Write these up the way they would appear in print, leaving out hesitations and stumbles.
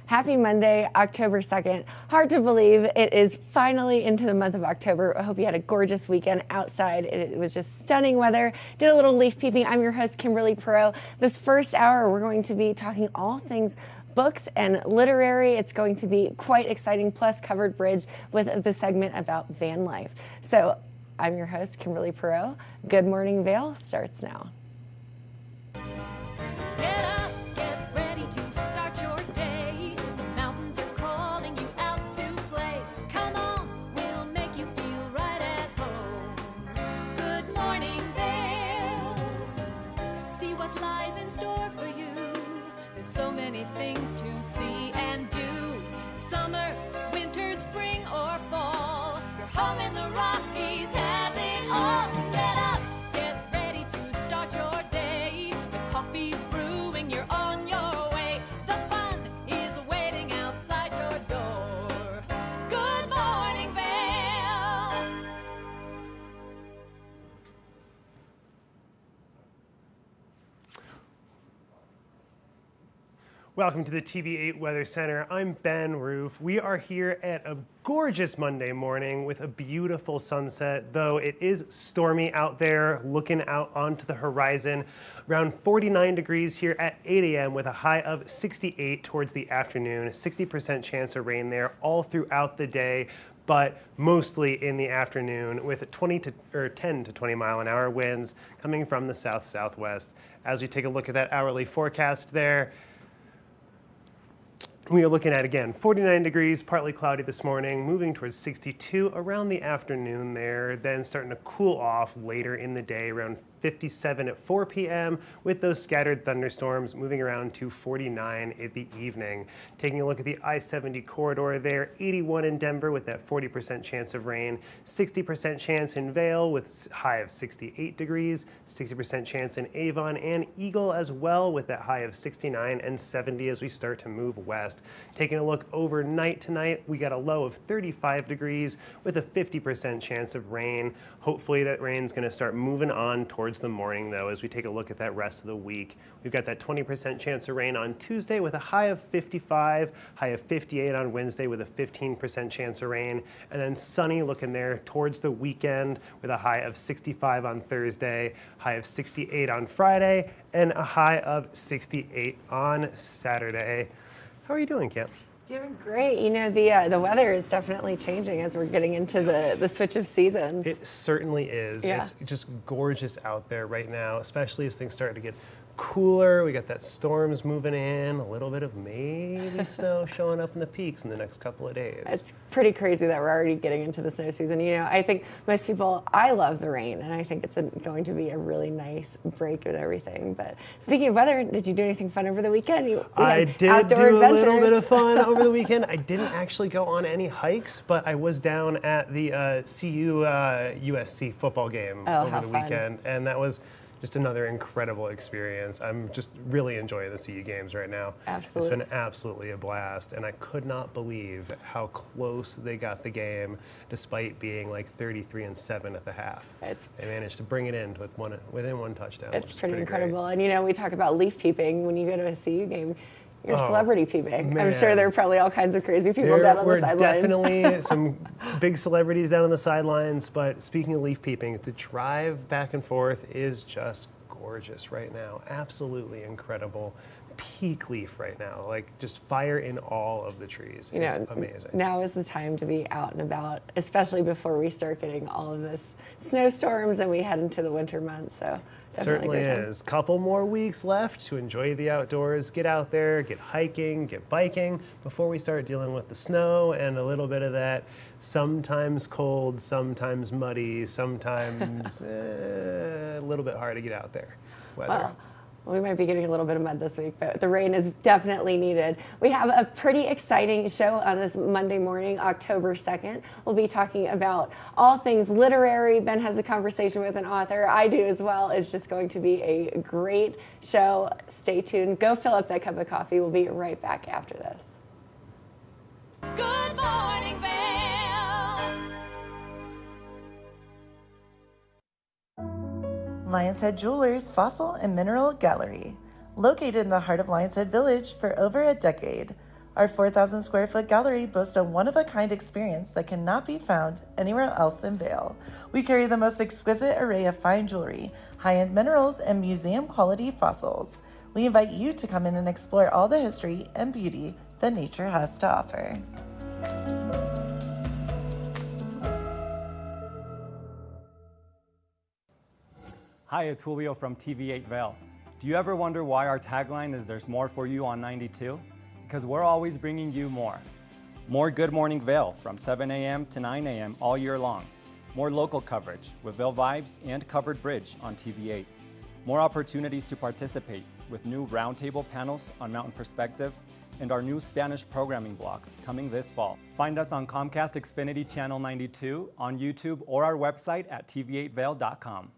Happy Monday, October 2nd. Hard to believe it is finally into the month of October. I hope you had a gorgeous weekend outside. It was just stunning weather. Did a little leaf peeping. I'm your host, Kimberly Perot. This first hour, we're going to be talking all things books and literary. It's going to be quite exciting, plus covered bridge with the segment about van life. So I'm your host, Kimberly Perot. Good Morning Vail starts now. Get up, get ready to start your day. The mountains are calling you out to play. Come on, we'll make you feel right at home. Good morning, Vail. See what lies in store for you. There's so many things to see and do. Summer, winter, spring, or fall. Your home in the Rockies has it all. So get up, get ready to start your day. The coffee's brewing, you're on your way. The fun is waiting outside your door. Good morning, Vail. Welcome to the TV8 Weather Center. I'm Ben Roof. We are here at a gorgeous Monday morning with a beautiful sunset, though it is stormy out there, looking out onto the horizon. Around 49 degrees here at 8 a.m. with a high of 68 towards the afternoon. 60% chance of rain there all throughout the day, but mostly in the afternoon with 10 to 20 mile an hour winds coming from the south-southwest. As we take a look at that hourly forecast there, we are looking at, again, 49 degrees, partly cloudy this morning, moving towards 62 around the afternoon there, then starting to cool off later in the day, around 57 at 4 p.m. with those scattered thunderstorms moving around to 49 in the evening. Taking a look at the I-70 corridor there, 81 in Denver with that 40% chance of rain, 60% chance in Vail with high of 68 degrees, 60% chance in Avon and Eagle as well with that high of 69 and 70 as we start to move west. Taking a look overnight tonight, we got a low of 35 degrees with a 50% chance of rain. Hopefully that rain's going to start moving on towards the morning, though, as we take a look at that rest of the week. We've got that 20% chance of rain on Tuesday with a high of 55, high of 58 on Wednesday with a 15% chance of rain, and then sunny looking there towards the weekend with a high of 65 on Thursday, high of 68 on Friday, and a high of 68 on Saturday. How are you doing, Kim? Doing great. You know, the weather is definitely changing as we're getting into the switch of seasons. It certainly is. Yeah. It's just gorgeous out there right now, especially as things start to get cooler. We got that storms moving in, a little bit of maybe snow showing up in the peaks in the next couple of days. It's pretty crazy that we're already getting into the snow season. You know, I think most people, I love the rain, and I think it's going to be a really nice break and everything. But speaking of weather, did you do anything fun over the weekend? I did do a little bit of fun over the weekend. I didn't actually go on any hikes, but I was down at the CU USC football game over the weekend, and that was just another incredible experience. I'm just really enjoying the CU games right now. Absolutely. It's been absolutely a blast, and I could not believe how close they got the game, despite being like 33-7 at the half. They managed to bring it in within one touchdown. It's pretty incredible. Great. And you know, we talk about leaf peeping when you go to a CU game. You're celebrity peeping. Man. I'm sure there are probably all kinds of crazy people down on the sidelines. Definitely some big celebrities down on the sidelines, but speaking of leaf peeping, the drive back and forth is just gorgeous right now. Absolutely incredible. Peak leaf right now, like just fire in all of the trees. It's amazing. Now is the time to be out and about, especially before we start getting all of this snowstorms and we head into the winter months. So certainly is. Couple more weeks left to enjoy the outdoors. Get out there, get hiking, get biking before we start dealing with the snow and a little bit of that sometimes cold, sometimes muddy, sometimes a little bit hard to get out there weather. Well, we might be getting a little bit of mud this week, but the rain is definitely needed. We have a pretty exciting show on this Monday morning, October 2nd. We'll be talking about all things literary. Ben has a conversation with an author. I do as well. It's just going to be a great show. Stay tuned. Go fill up that cup of coffee. We'll be right back after this. Good morning, Vail. Lion's Head Jewelers Fossil and Mineral Gallery. Located in the heart of Lion's Head Village for over a decade, Our 4,000 square foot gallery boasts a one-of-a-kind experience that cannot be found anywhere else in Vail. We carry the most exquisite array of fine jewelry, high-end minerals, and museum-quality fossils. We invite you to come in and explore all the history and beauty that nature has to offer. Hi, it's Julio from TV8 Vail. Do you ever wonder why our tagline is "There's more for you on 92"? Because we're always bringing you more. More Good Morning Vail from 7 a.m. to 9 a.m. all year long. More local coverage with Vail Vibes and Covered Bridge on TV8. More opportunities to participate with new roundtable panels on mountain perspectives and our new Spanish programming block coming this fall. Find us on Comcast Xfinity Channel 92, on YouTube, or our website at tv8vail.com.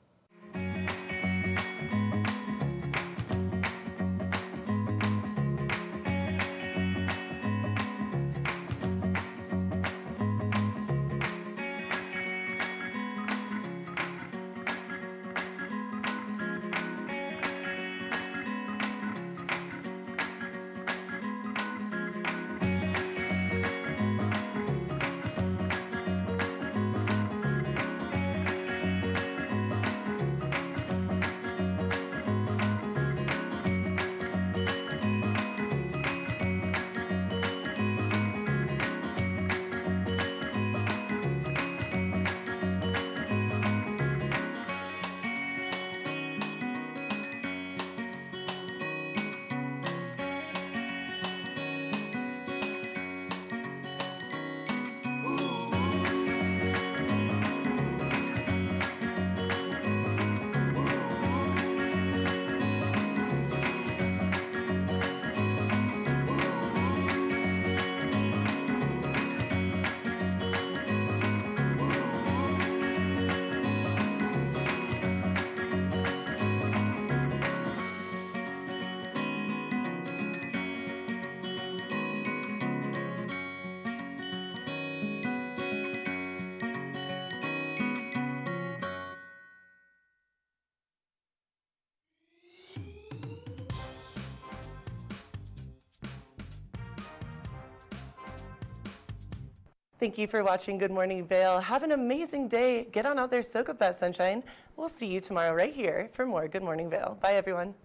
Thank you for watching Good Morning Vail. Have an amazing day. Get on out there, soak up that sunshine. We'll see you tomorrow right here for more Good Morning Vail. Bye, everyone.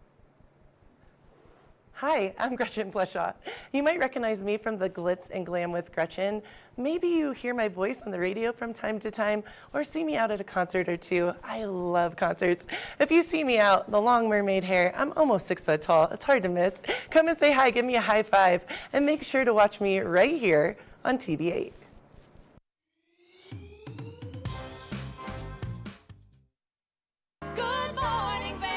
Hi, I'm Gretchen Bleshaw. You might recognize me from the Glitz and Glam with Gretchen. Maybe you hear my voice on the radio from time to time or see me out at a concert or two. I love concerts. If you see me out, the long mermaid hair, I'm almost 6 foot tall. It's hard to miss. Come and say hi, give me a high five, and make sure to watch me right here on TV8. Good morning, Vail.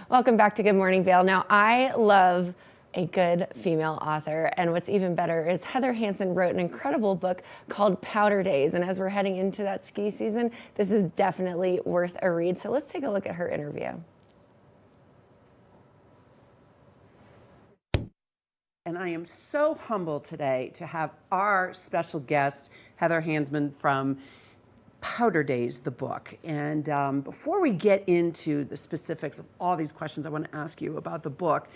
Welcome back to Good Morning Vail. Now, I love a good female author, and what's even better is Heather Hansen wrote an incredible book called Powder Days, and as we're heading into that ski season, this is definitely worth a read. So let's take a look at her interview. And I am so humbled today to have our special guest, Heather Hansman from Powder Days, the book. And before we get into the specifics of all these questions I want to ask you about the book,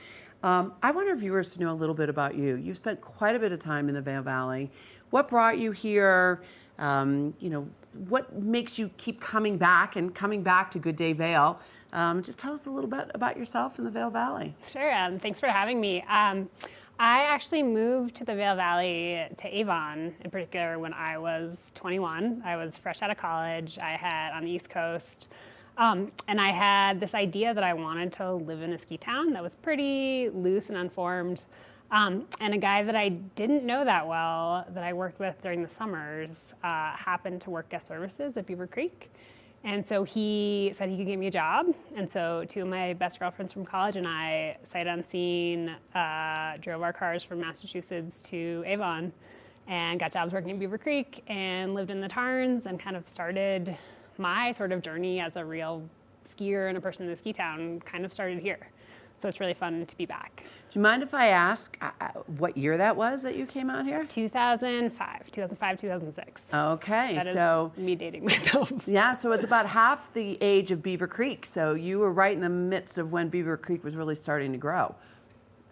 I want our viewers to know a little bit about you. You've spent quite a bit of time in the Vail Valley. What brought you here? What makes you keep coming back to Good Day Vail? Just tell us a little bit about yourself in the Vail Valley. Sure, thanks for having me. I actually moved to the Vail Valley, to Avon in particular, when I was 21. I was fresh out of college. I had on the East Coast, and I had this idea that I wanted to live in a ski town that was pretty loose and unformed. And a guy that I didn't know that well, that I worked with during the summers, happened to work guest services at Beaver Creek. And so he said he could get me a job. And so two of my best girlfriends from college and I, sight unseen, drove our cars from Massachusetts to Avon and got jobs working at Beaver Creek and lived in the Tarns and kind of started my sort of journey as a real skier and a person in the ski town kind of started here. So it's really fun to be back. Do you mind if I ask what year that was that you came out here? 2005, 2006. Okay, That is so me dating myself. yeah, so it's about half the age of Beaver Creek. So you were right in the midst of when Beaver Creek was really starting to grow.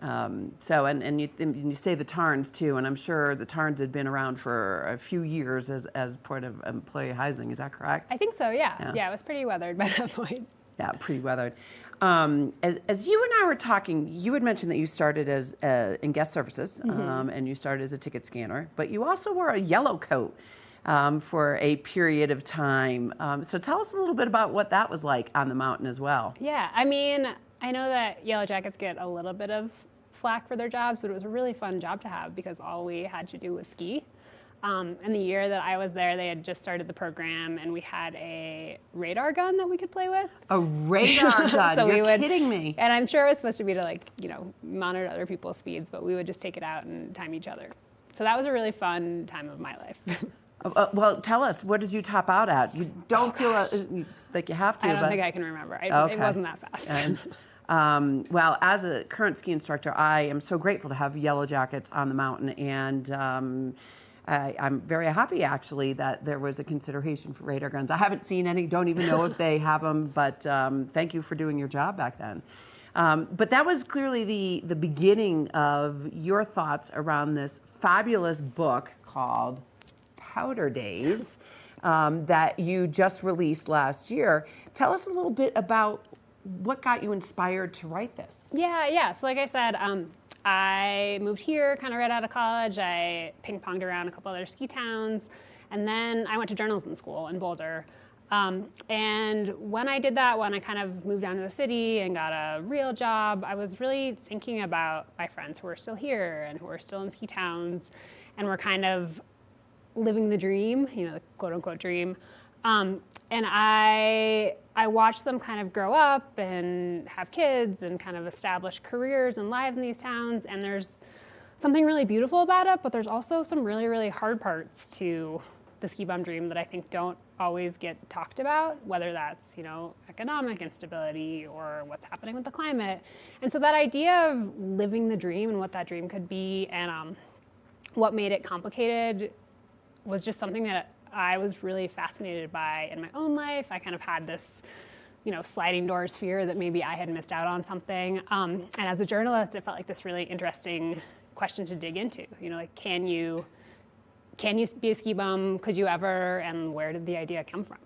And you say the Tarns too, and I'm sure the Tarns had been around for a few years as part of employee housing. Is that correct? I think so, yeah. Yeah, it was pretty weathered by that point. Yeah, pretty weathered. As you and I were talking, you had mentioned that you started as in guest services, and you started as a ticket scanner, but you also wore a yellow coat for a period of time. So tell us a little bit about what that was like on the mountain as well. Yeah, I mean, I know that Yellow Jackets get a little bit of flack for their jobs, but it was a really fun job to have because all we had to do was ski. And the year that I was there, they had just started the program, and we had a radar gun that we could play with. A radar gun? So You're kidding me. And I'm sure it was supposed to be to monitor other people's speeds, but we would just take it out and time each other. So that was a really fun time of my life. Well, tell us, what did you top out at? You don't feel like you have to. I don't think I can remember. It wasn't that fast. And, well, as a current ski instructor, I am so grateful to have Yellow Jackets on the mountain, and I'm very happy actually that there was a consideration for radar guns. I haven't seen any, don't even know if they have them, but thank you for doing your job back then. But that was clearly the beginning of your thoughts around this fabulous book called Powder Days that you just released last year. Tell us a little bit about what got you inspired to write this. Yeah. So like I said, I moved here kind of right out of college. I ping-ponged around a couple other ski towns, and then I went to journalism school in Boulder. And when I did that, when I kind of moved down to the city and got a real job, I was really thinking about my friends who are still here and who are still in ski towns, and were kind of living the dream, the quote-unquote dream. And I watched them kind of grow up and have kids and kind of establish careers and lives in these towns. And there's something really beautiful about it, but there's also some really, really hard parts to the ski bum dream that I think don't always get talked about, whether that's, economic instability or what's happening with the climate. And so that idea of living the dream and what that dream could be and what made it complicated was just something that I was really fascinated by in my own life. I kind of had this, sliding doors fear that maybe I had missed out on something. And as a journalist, it felt like this really interesting question to dig into. Can you be a ski bum? Could you ever? And where did the idea come from?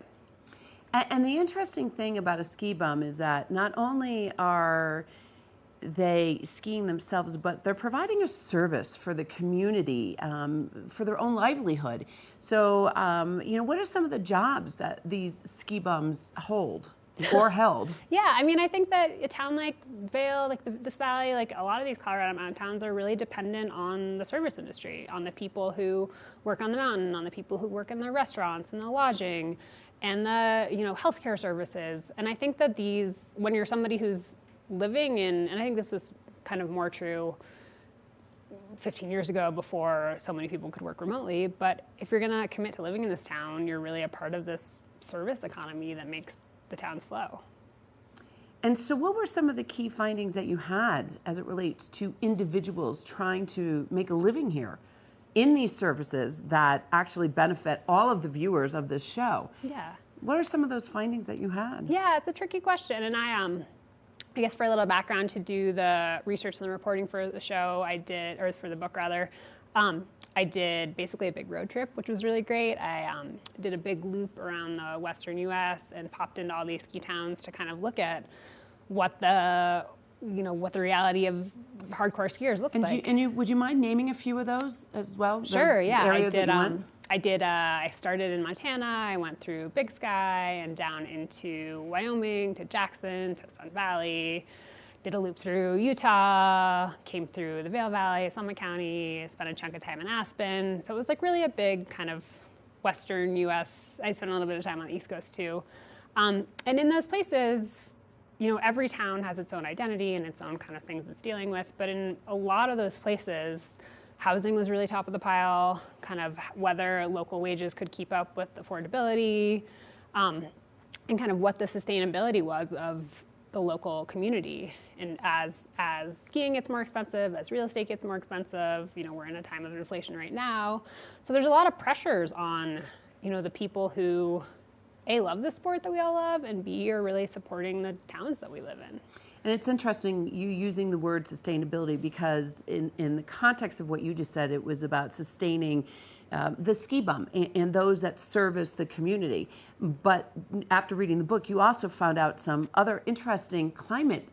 And the interesting thing about a ski bum is that not only are they skiing themselves, but they're providing a service for the community, for their own livelihood. So, what are some of the jobs that these ski bums hold or held? Yeah, I think that a town like Vail, like this valley, like a lot of these Colorado mountain towns are really dependent on the service industry, on the people who work on the mountain, on the people who work in the restaurants and the lodging and the, healthcare services. And I think that when you're somebody who's living in, and I think this is kind of more true 15 years ago before so many people could work remotely, but if you're gonna commit to living in this town, you're really a part of this service economy that makes the towns flow. And so what were some of the key findings that you had as it relates to individuals trying to make a living here in these services that actually benefit all of the viewers of this show? Yeah. What are some of those findings that you had? Yeah, it's a tricky question. And I guess for a little background, to do the research and the reporting for the show, or for the book rather, I did basically a big road trip, which was really great. I did a big loop around the Western U.S. and popped into all these ski towns to kind of look at what the reality of hardcore skiers looked like. Would you mind naming a few of those as well? Sure, those yeah. Areas that you went? I started in Montana, I went through Big Sky and down into Wyoming, to Jackson, to Sun Valley, did a loop through Utah, came through the Vail Valley, Summit County, spent a chunk of time in Aspen. So it was like really a big kind of Western US. I spent a little bit of time on the East Coast too. And in those places, every town has its own identity and its own kind of things it's dealing with. But in a lot of those places, housing was really top of the pile, kind of whether local wages could keep up with affordability, and kind of what the sustainability was of the local community. And as skiing gets more expensive, as real estate gets more expensive, we're in a time of inflation right now. So there's a lot of pressures on, the people who, A, love the sport that we all love, and B, are really supporting the towns that we live in. And it's interesting you using the word sustainability, because in the context of what you just said, it was about sustaining the ski bum and those that service the community. But after reading the book, you also found out some other interesting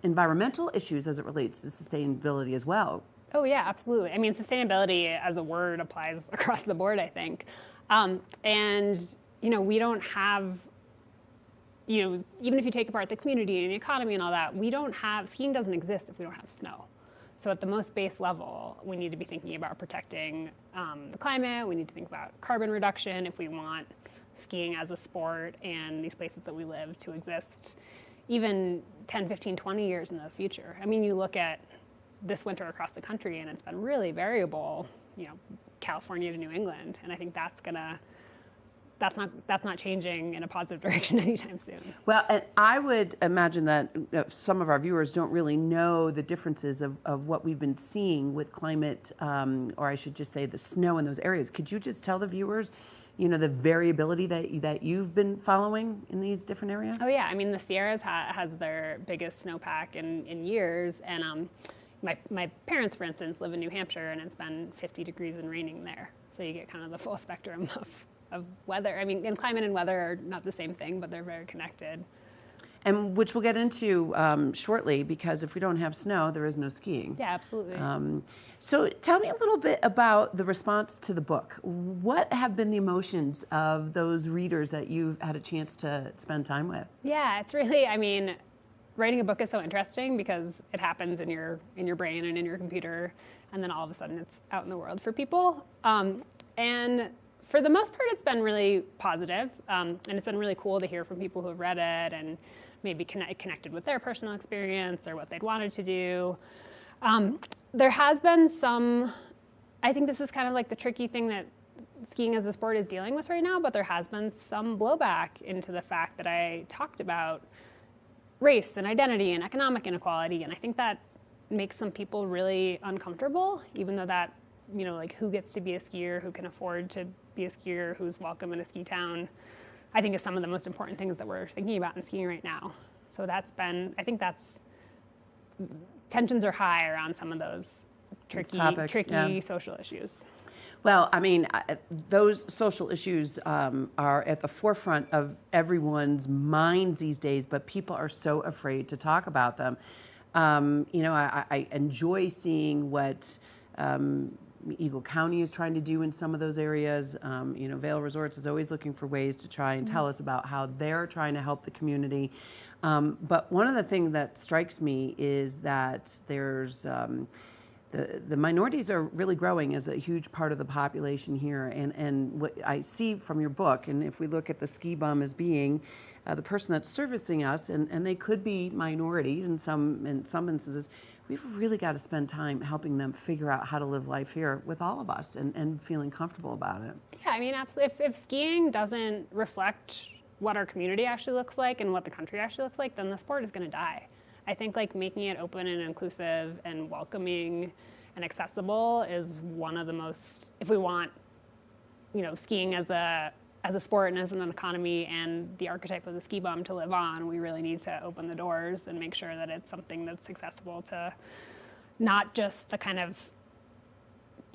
environmental issues as it relates to sustainability as well. Oh yeah, absolutely. I mean, sustainability as a word applies across the board, I think. And we don't have, even if you take apart the community and the economy and all that, skiing doesn't exist if we don't have snow. So at the most base level, we need to be thinking about protecting the climate. We need to think about carbon reduction if we want skiing as a sport and these places that we live to exist even 10, 15, 20 years in the future. I mean, you look at this winter across the country and it's been really variable, California to New England. And I think that's not changing in a positive direction anytime soon. Well, and I would imagine that some of our viewers don't really know the differences of what we've been seeing with climate, or I should just say the snow in those areas. Could you just tell the viewers, the variability that you've been following in these different areas? Oh yeah, I mean, the Sierras has their biggest snowpack in years, and my parents, for instance, live in New Hampshire, and it's been 50 degrees and raining there. So you get kind of the full spectrum of weather. I mean, and climate and weather are not the same thing, but they're very connected. And which we'll get into shortly, because if we don't have snow, there is no skiing. Yeah, absolutely. So tell me a little bit about the response to the book. What have been the emotions of those readers that you've had a chance to spend time with? Yeah, it's really, writing a book is so interesting because it happens in your brain and in your computer, and then all of a sudden it's out in the world for people. And for the most part, it's been really positive, and it's been really cool to hear from people who have read it and maybe connected with their personal experience or what they'd wanted to do. There has been I think this is kind of like the tricky thing that skiing as a sport is dealing with right now, but there has been some blowback into the fact that I talked about race and identity and economic inequality, and I think that makes some people really uncomfortable, even though that, who gets to be a skier, who can afford to be a skier, who's welcome in a ski town, I think is some of the most important things that we're thinking about in skiing right now. So tensions are high around some of those tricky social issues. Well, I mean, those social issues are at the forefront of everyone's minds these days, but people are so afraid to talk about them. I enjoy seeing what Eagle County is trying to do in some of those areas. Vail Resorts is always looking for ways to try and tell us about how they're trying to help the community. But one of the things that strikes me is that there's the minorities are really growing as a huge part of the population here. And what I see from your book, and if we look at the ski bum as being the person that's servicing us, and they could be minorities in some instances, we've really got to spend time helping them figure out how to live life here with all of us and feeling comfortable about it. Yeah, I mean, absolutely. If skiing doesn't reflect what our community actually looks like and what the country actually looks like, then the sport is going to die. I think making it open and inclusive and welcoming and accessible is one of the most, if we want, skiing as a sport and as an economy and the archetype of the ski bum to live on, we really need to open the doors and make sure that it's something that's accessible to not just the kind of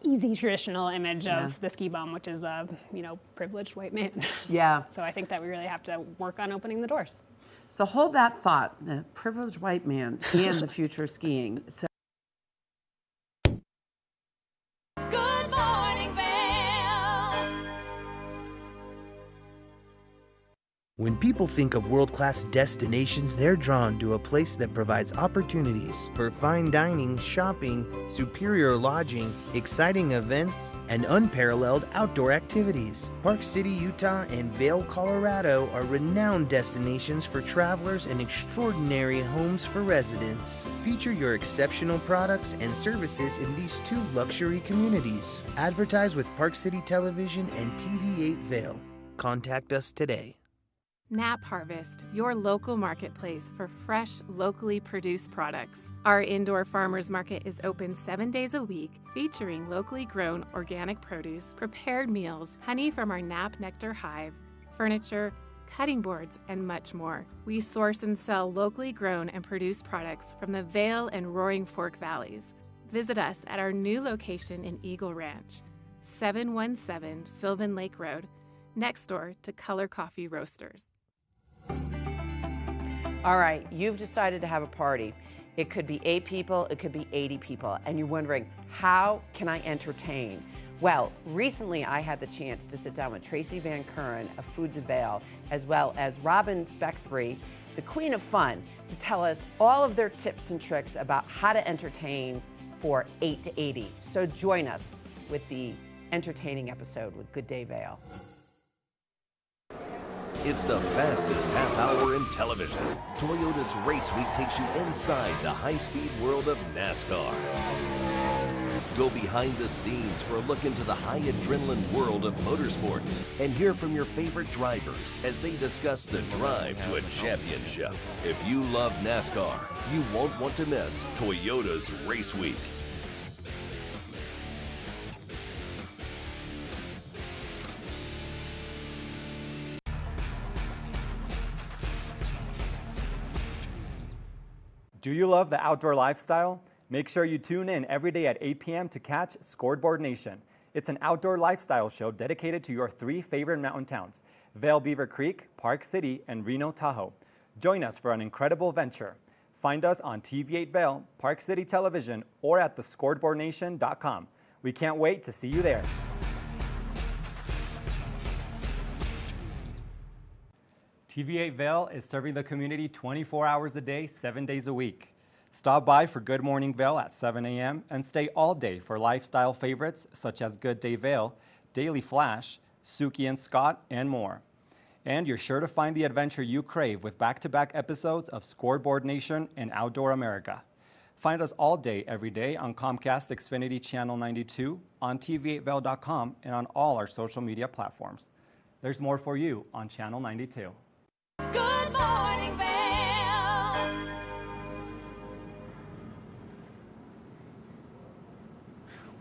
easy traditional image of the ski bum, which is a, privileged white man. Yeah. So I think that we really have to work on opening the doors. So hold that thought, the privileged white man and the future of skiing. So Good morning, Vail. When people think of world-class destinations, they're drawn to a place that provides opportunities for fine dining, shopping, superior lodging, exciting events, and unparalleled outdoor activities. Park City, Utah, and Vail, Colorado are renowned destinations for travelers and extraordinary homes for residents. Feature your exceptional products and services in these two luxury communities. Advertise with Park City Television and TV8 Vail. Contact us today. Nap Harvest, your local marketplace for fresh, locally produced products. Our indoor farmers market is open 7 days a week, featuring locally grown organic produce, prepared meals, honey from our Nap Nectar hive, furniture, cutting boards, and much more. We source and sell locally grown and produced products from the Vail and Roaring Fork Valleys. Visit us at our new location in Eagle Ranch, 717 Sylvan Lake Road, next door to Color Coffee Roasters. All right, you've decided to have a party. It could be 8 people, it could be 80 people, and you're wondering, how can I entertain? Well, recently I had the chance to sit down with Tracy Van Curran of Foods of Vail, as well as Robin Spectry, the Queen of Fun, to tell us all of their tips and tricks about how to entertain for 8 to 80. So join us with the entertaining episode with Good Day Vail. It's the fastest half hour in television. Toyota's Race Week takes you inside the high-speed world of NASCAR. Go behind the scenes for a look into the high adrenaline world of motorsports and hear from your favorite drivers as they discuss the drive to a championship. If you love NASCAR, you won't want to miss Toyota's Race Week. Do you love the outdoor lifestyle? Make sure you tune in every day at 8 p.m. to catch Scoreboard Nation. It's an outdoor lifestyle show dedicated to your 3 favorite mountain towns, Vail Beaver Creek, Park City, and Reno Tahoe. Join us for an incredible venture. Find us on TV8 Vail, Park City Television, or at thescoreboardnation.com. We can't wait to see you there. TV8 Vail is serving the community 24 hours a day, 7 days a week. Stop by for Good Morning Vail at 7 a.m. and stay all day for lifestyle favorites such as Good Day Vail, Daily Flash, Suki and Scott, and more. And you're sure to find the adventure you crave with back-to-back episodes of Scoreboard Nation and Outdoor America. Find us all day, every day on Comcast Xfinity Channel 92, on TV8Vail.com, and on all our social media platforms. There's more for you on Channel 92. Good morning, Vail.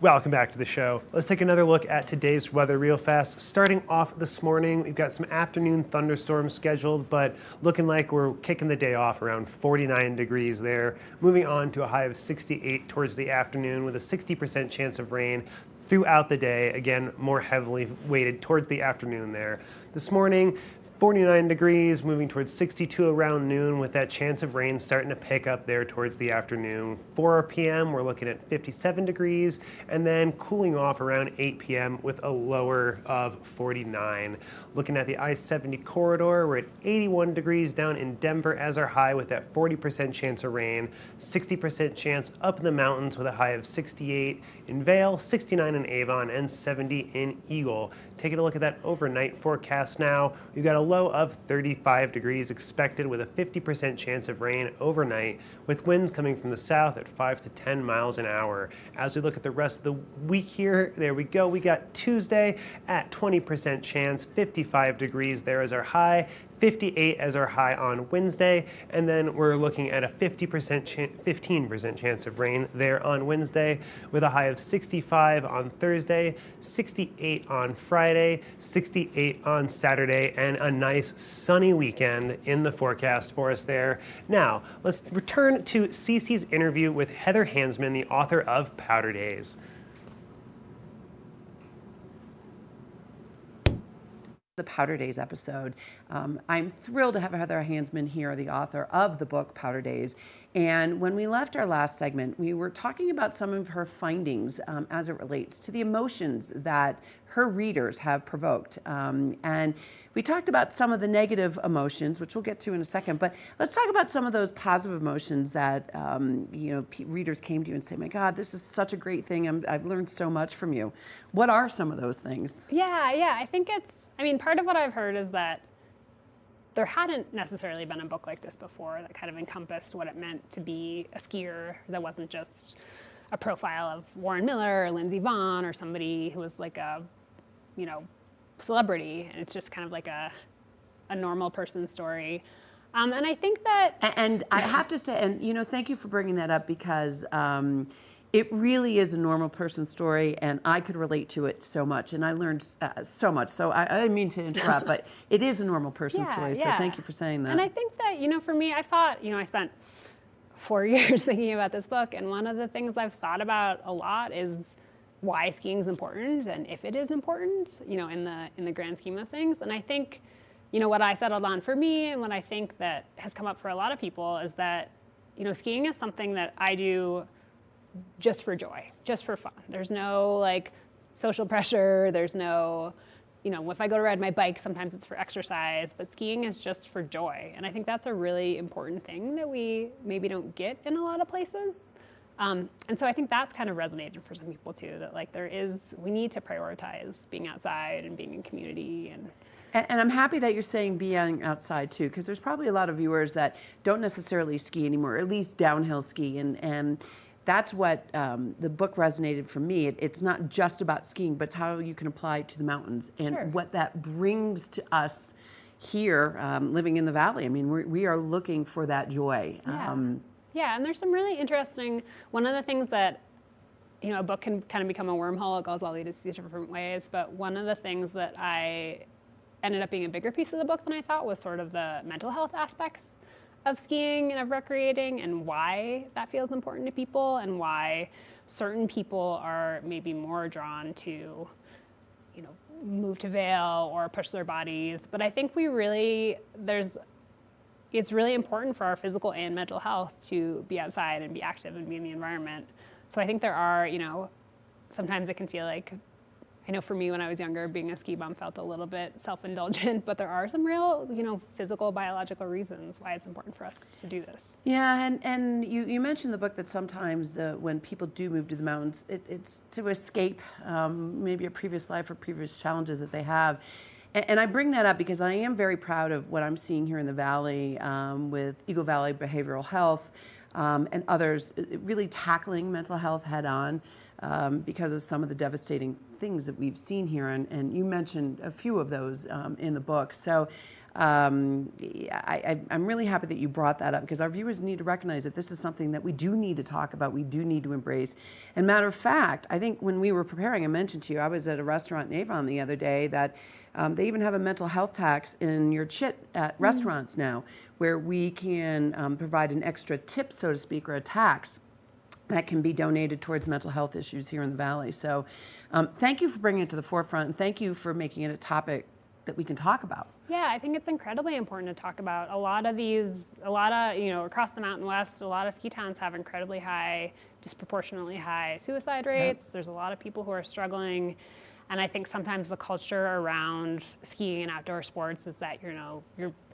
Welcome back to the show. Let's take another look at today's weather real fast. Starting off this morning, we've got some afternoon thunderstorms scheduled, but looking like we're kicking the day off around 49 degrees there. Moving on to a high of 68 towards the afternoon with a 60% chance of rain throughout the day. Again, more heavily weighted towards the afternoon there. This morning, 49 degrees, moving towards 62 around noon with that chance of rain starting to pick up there towards the afternoon. 4 p.m. we're looking at 57 degrees and then cooling off around 8 p.m. with a lower of 49. Looking at the I-70 corridor, we're at 81 degrees down in Denver as our high with that 40% chance of rain, 60% chance up in the mountains with a high of 68 in Vail, 69 in Avon, and 70 in Eagle. Taking a look at that overnight forecast now, we've got a low of 35 degrees expected with a 50% chance of rain overnight, with winds coming from the south at 5 to 10 miles an hour. As we look at the rest of the week here, there we go. We got Tuesday at 20% chance, 55 degrees there as our high, 58 as our high on Wednesday, and then we're looking at a 15% chance of rain there on Wednesday with a high of 65 on Thursday, 68 on Friday, 68 on Saturday, and a nice sunny weekend in the forecast for us there. Now, let's return to Cece's interview with Heather Hansman, the author of Powder Days. The Powder Days episode. I'm thrilled to have Heather Hansman here, the author of the book Powder Days. And when we left our last segment, we were talking about some of her findings as it relates to the emotions that her readers have provoked. And we talked about some of the negative emotions, which we'll get to in a second, but let's talk about some of those positive emotions that readers came to you and say, my God, this is such a great thing. I've learned so much from you. What are some of those things? Yeah, I think part of what I've heard is that there hadn't necessarily been a book like this before that kind of encompassed what it meant to be a skier that wasn't just a profile of Warren Miller or Lindsey Vonn or somebody who was like a, celebrity. And it's just kind of like a a normal person's story. And I think that And I have to say, and thank you for bringing that up because it really is a normal person's story, and I could relate to it so much, and I learned so much. So I didn't mean to interrupt, but it is a normal person's story. So thank you for saying that. And I think that for me, I thought I spent 4 years thinking about this book, and one of the things I've thought about a lot is why skiing is important, and if it is important, in the grand scheme of things. And I think, what I settled on for me, and what I think that has come up for a lot of people is that, skiing is something that I do just for joy, just for fun. There's no social pressure. There's no, if I go to ride my bike, sometimes it's for exercise, but skiing is just for joy. And I think that's a really important thing that we maybe don't get in a lot of places. And so I think that's kind of resonated for some people too, that we need to prioritize being outside and being in community. And I'm happy that you're saying being outside too, because there's probably a lot of viewers that don't necessarily ski anymore, or at least downhill ski. And that's what the book resonated for me. It's not just about skiing, but it's how you can apply it to the mountains and what that brings to us here living in the valley. I mean, we are looking for that joy. Yeah, and there's some really interesting, one of the things that, a book can kind of become a wormhole, it goes all these different ways, but one of the things that I ended up being a bigger piece of the book than I thought was sort of the mental health aspects of skiing and of recreating, and why that feels important to people, and why certain people are maybe more drawn to, move to Vail or push their bodies. But I think it's really important for our physical and mental health to be outside and be active and be in the environment. So I think there are, sometimes it can feel like, I know for me when I was younger, being a ski bum felt a little bit self-indulgent, but there are some real, physical, biological reasons why it's important for us to do this. Yeah, and you mentioned in the book that sometimes when people do move to the mountains, it's to escape maybe a previous life or previous challenges that they have. And I bring that up because I am very proud of what I'm seeing here in the Valley with Eagle Valley Behavioral Health and others really tackling mental health head on because of some of the devastating things that we've seen here. And you mentioned a few of those in the book. So I'm really happy that you brought that up because our viewers need to recognize that this is something that we do need to talk about, we do need to embrace. And matter of fact, I think when we were preparing, I mentioned to you, I was at a restaurant in Avon the other day that they even have a mental health tax in your chit at restaurants now, where we can provide an extra tip, so to speak, or a tax that can be donated towards mental health issues here in the Valley. So thank you for bringing it to the forefront, and thank you for making it a topic that we can talk about. Yeah, I think it's incredibly important to talk about. A lot of, across the Mountain West, a lot of ski towns have incredibly high, disproportionately high suicide rates. Yep. There's a lot of people who are struggling. And I think sometimes the culture around skiing and outdoor sports is that,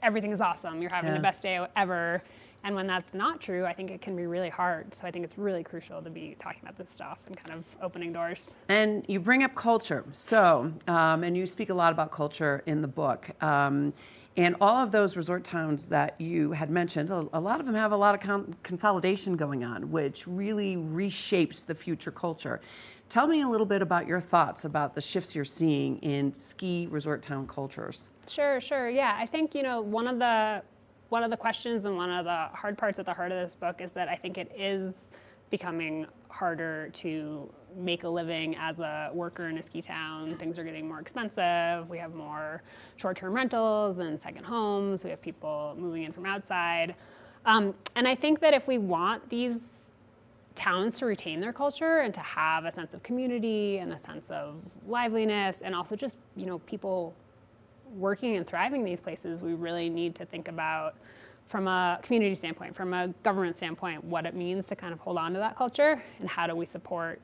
everything is awesome. You're having the best day ever. And when that's not true, I think it can be really hard. So I think it's really crucial to be talking about this stuff and kind of opening doors. And you bring up culture. So, and you speak a lot about culture in the book. And all of those resort towns that you had mentioned, a lot of them have a lot of consolidation going on, which really reshapes the future culture. Tell me a little bit about your thoughts about the shifts you're seeing in ski resort town cultures. Sure. Yeah, I think, one of the questions and one of the hard parts at the heart of this book is that I think it is becoming harder to make a living as a worker in a ski town. Things are getting more expensive. We have more short-term rentals and second homes. We have people moving in from outside. And I think that if we want these towns to retain their culture and to have a sense of community and a sense of liveliness and also just, people working and thriving in these places, we really need to think about, from a community standpoint, from a government standpoint, what it means to kind of hold on to that culture and how do we support,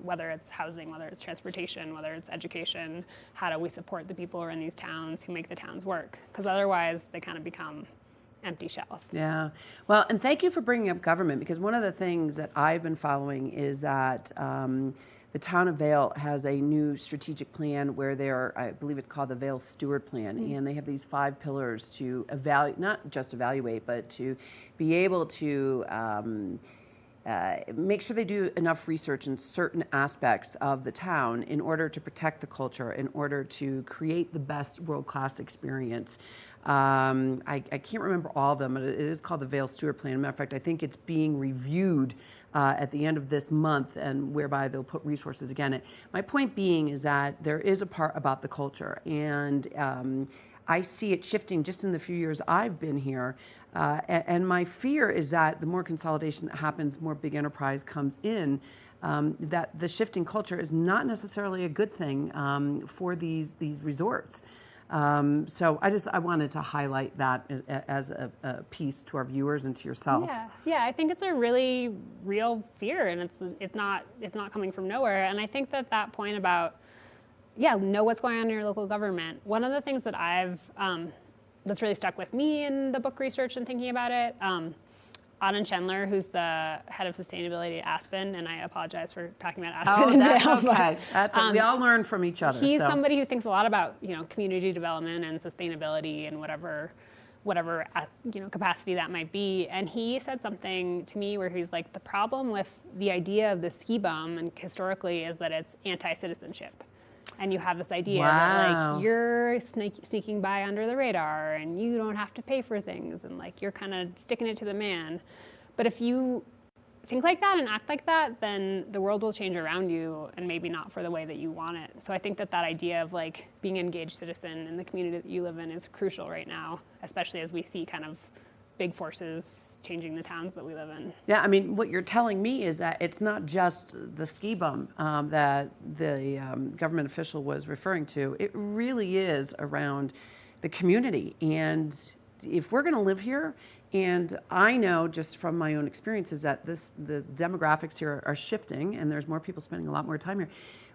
whether it's housing, whether it's transportation, whether it's education, how do we support the people who are in these towns who make the towns work? Because otherwise they kind of become empty shells. Yeah. Well, and thank you for bringing up government, because one of the things that I've been following is that the town of Vail has a new strategic plan where I believe it's called the Vail Steward Plan, and they have these 5 pillars to not just evaluate, but to be able to make sure they do enough research in certain aspects of the town in order to protect the culture, in order to create the best world-class experience. I can't remember all of them, but it is called the Vail Stewart Plan. As a matter of fact, I think it's being reviewed at the end of this month, and whereby they'll put resources again. My point being is that there is a part about the culture, and I see it shifting just in the few years I've been here. And my fear is that the more consolidation that happens, more big enterprise comes in, that the shifting culture is not necessarily a good thing for these resorts. So I wanted to highlight that as a piece to our viewers and to yourself. Yeah, I think it's a really real fear, and it's not coming from nowhere. And I think that point about know what's going on in your local government. One of the things that that's really stuck with me in the book research and thinking about it. Auden Chandler, who's the head of sustainability at Aspen, and I apologize for talking about Aspen. Oh, that's okay. We all learn from each other. He's somebody who thinks a lot about community development and sustainability and whatever capacity that might be. And he said something to me where he's like, the problem with the idea of the ski bum and historically is that it's anti-citizenship. And you have this idea that like you're sneaking by under the radar and you don't have to pay for things and like you're kind of sticking it to the man. But if you think like that and act like that, then the world will change around you and maybe not for the way that you want it. So I think that idea of like being an engaged citizen in the community that you live in is crucial right now, especially as we see kind of big forces changing the towns that we live in. Yeah, I mean, what you're telling me is that it's not just the ski bum that the government official was referring to. It really is around the community. And if we're going to live here, and I know just from my own experiences that the demographics here are shifting, and there's more people spending a lot more time here.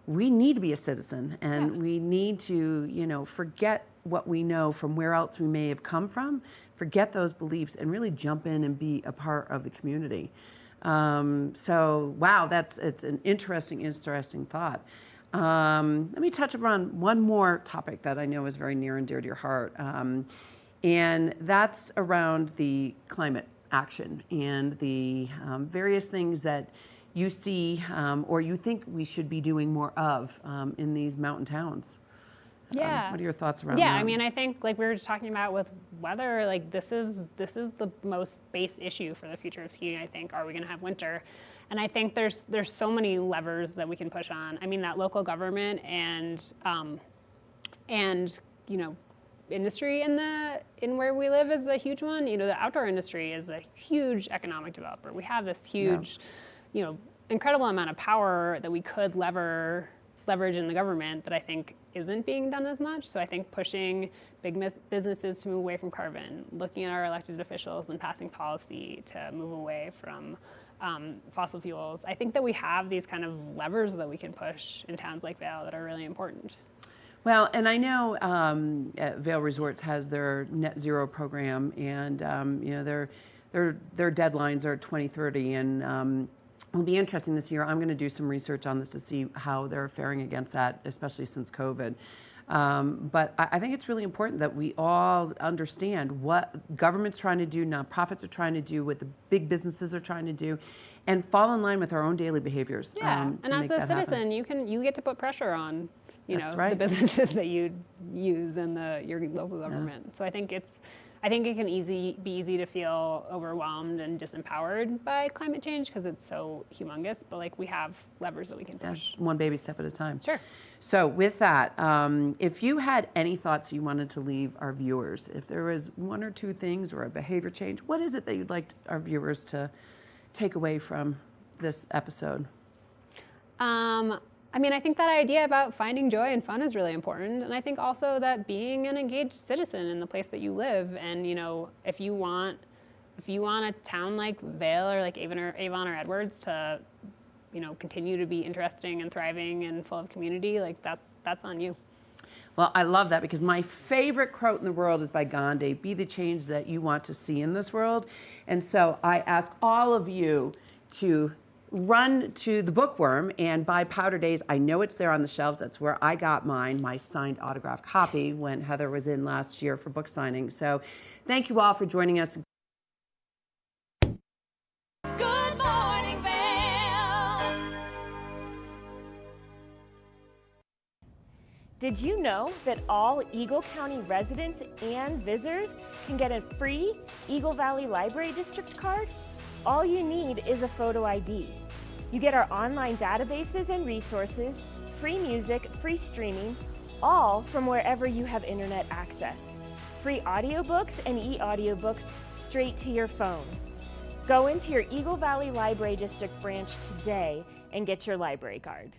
We need to be a citizen, and we need to, forget what we know from where else we may have come from, forget those beliefs, and really jump in and be a part of the community. So, wow, it's an interesting thought. Let me touch upon one more topic that I know is very near and dear to your heart, and that's around the climate action and the various things that you see or you think we should be doing more of in these mountain towns. What are your thoughts around that? Yeah, I mean, I think like we were just talking about with weather, like this is the most base issue for the future of skiing, I think. Are we going to have winter? And I think there's so many levers that we can push on. I mean, that local government and industry in where we live is a huge one. The outdoor industry is a huge economic developer. We have this huge, incredible amount of power that we could leverage in the government that I think isn't being done as much. So I think pushing big businesses to move away from carbon, looking at our elected officials and passing policy to move away from fossil fuels. I think that we have these kind of levers that we can push in towns like Vail that are really important. Well, and I know Vail Resorts has their net zero program, and their deadlines are 2030, and it'll be interesting this year. I'm going to do some research on this to see how they're faring against that, especially since COVID. But I think it's really important that we all understand what government's trying to do, nonprofits are trying to do, what the big businesses are trying to do, and fall in line with our own daily behaviors. Yeah, and as a citizen, you get to put pressure on the businesses that you use and your local government. So I think it can be easy to feel overwhelmed and disempowered by climate change because it's so humongous, but like we have levers that we can push. One baby step at a time. Sure. So with that, if you had any thoughts you wanted to leave our viewers, if there was one or two things or a behavior change, what is it that you'd like our viewers to take away from this episode? I mean, I think that idea about finding joy and fun is really important. And I think also that being an engaged citizen in the place that you live, and if you want a town like Vail or like Avon or Edwards to, continue to be interesting and thriving and full of community, like that's on you. Well, I love that because my favorite quote in the world is by Gandhi, be the change that you want to see in this world. And so I ask all of you to run to the Bookworm and buy Powder Days. I know it's there on the shelves. That's where I got mine, my signed autographed copy, when Heather was in last year for book signing. So thank you all for joining us. Good morning, Vail. Did you know that all Eagle County residents and visitors can get a free Eagle Valley Library District card? All you need is a photo ID. You get our online databases and resources, free music, free streaming, all from wherever you have internet access. Free audiobooks and e-audiobooks straight to your phone. Go into your Eagle Valley Library District branch today and get your library card.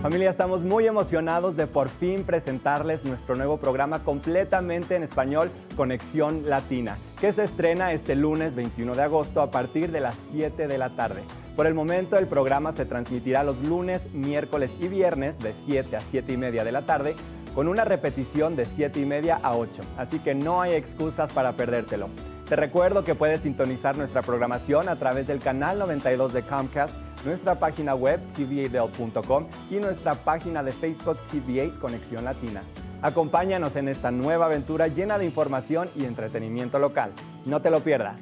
Familia, estamos muy emocionados de por fin presentarles nuestro nuevo programa completamente en español, Conexión Latina, que se estrena este lunes 21 de agosto a partir de las 7 de la tarde. Por el momento, el programa se transmitirá los lunes, miércoles y viernes de 7 a 7 y media de la tarde, con una repetición de 7 y media a 8, así que no hay excusas para perdértelo. Te recuerdo que puedes sintonizar nuestra programación a través del canal 92 de Comcast, nuestra página web tva.com y nuestra página de Facebook TVA Conexión Latina. Acompáñanos en esta nueva aventura llena de información y entretenimiento local. No te lo pierdas.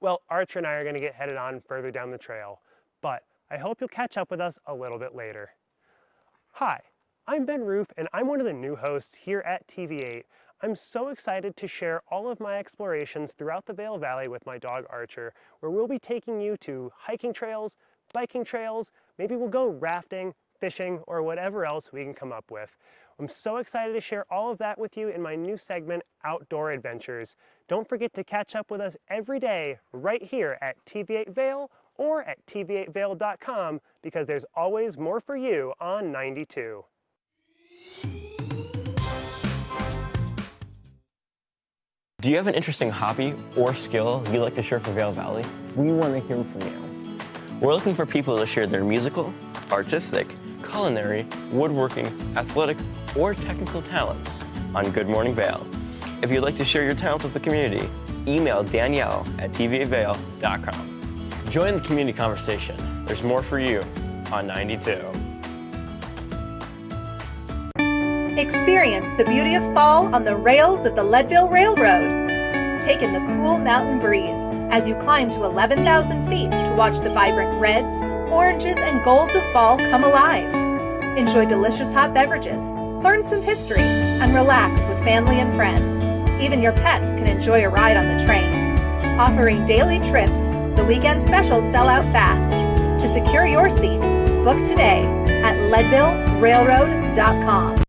Well, Archer and I are going to get headed on further down the trail, but I hope you'll catch up with us a little bit later. Hi, I'm Ben Roof, and I'm one of the new hosts here at TV8. I'm so excited to share all of my explorations throughout the Vail Valley with my dog Archer, where we'll be taking you to hiking trails, biking trails, maybe we'll go rafting, fishing, or whatever else we can come up with. I'm so excited to share all of that with you in my new segment, Outdoor Adventures. Don't forget to catch up with us every day right here at TV8 Vail or at tv8vail.com because there's always more for you on 92. Do you have an interesting hobby or skill you'd like to share for Vail Valley? We want to hear from you. We're looking for people to share their musical, artistic, culinary, woodworking, athletic, or technical talents on Good Morning Vail. If you'd like to share your talents with the community, email Danielle at tva8vail.com. Join the community conversation. There's more for you on 92. Experience the beauty of fall on the rails of the Leadville Railroad. Take in the cool mountain breeze as you climb to 11,000 feet to watch the vibrant reds, oranges, and golds of fall come alive. Enjoy delicious hot beverages, learn some history, and relax with family and friends. Even your pets can enjoy a ride on the train. Offering daily trips, the weekend specials sell out fast. To secure your seat, book today at leadvillerailroad.com.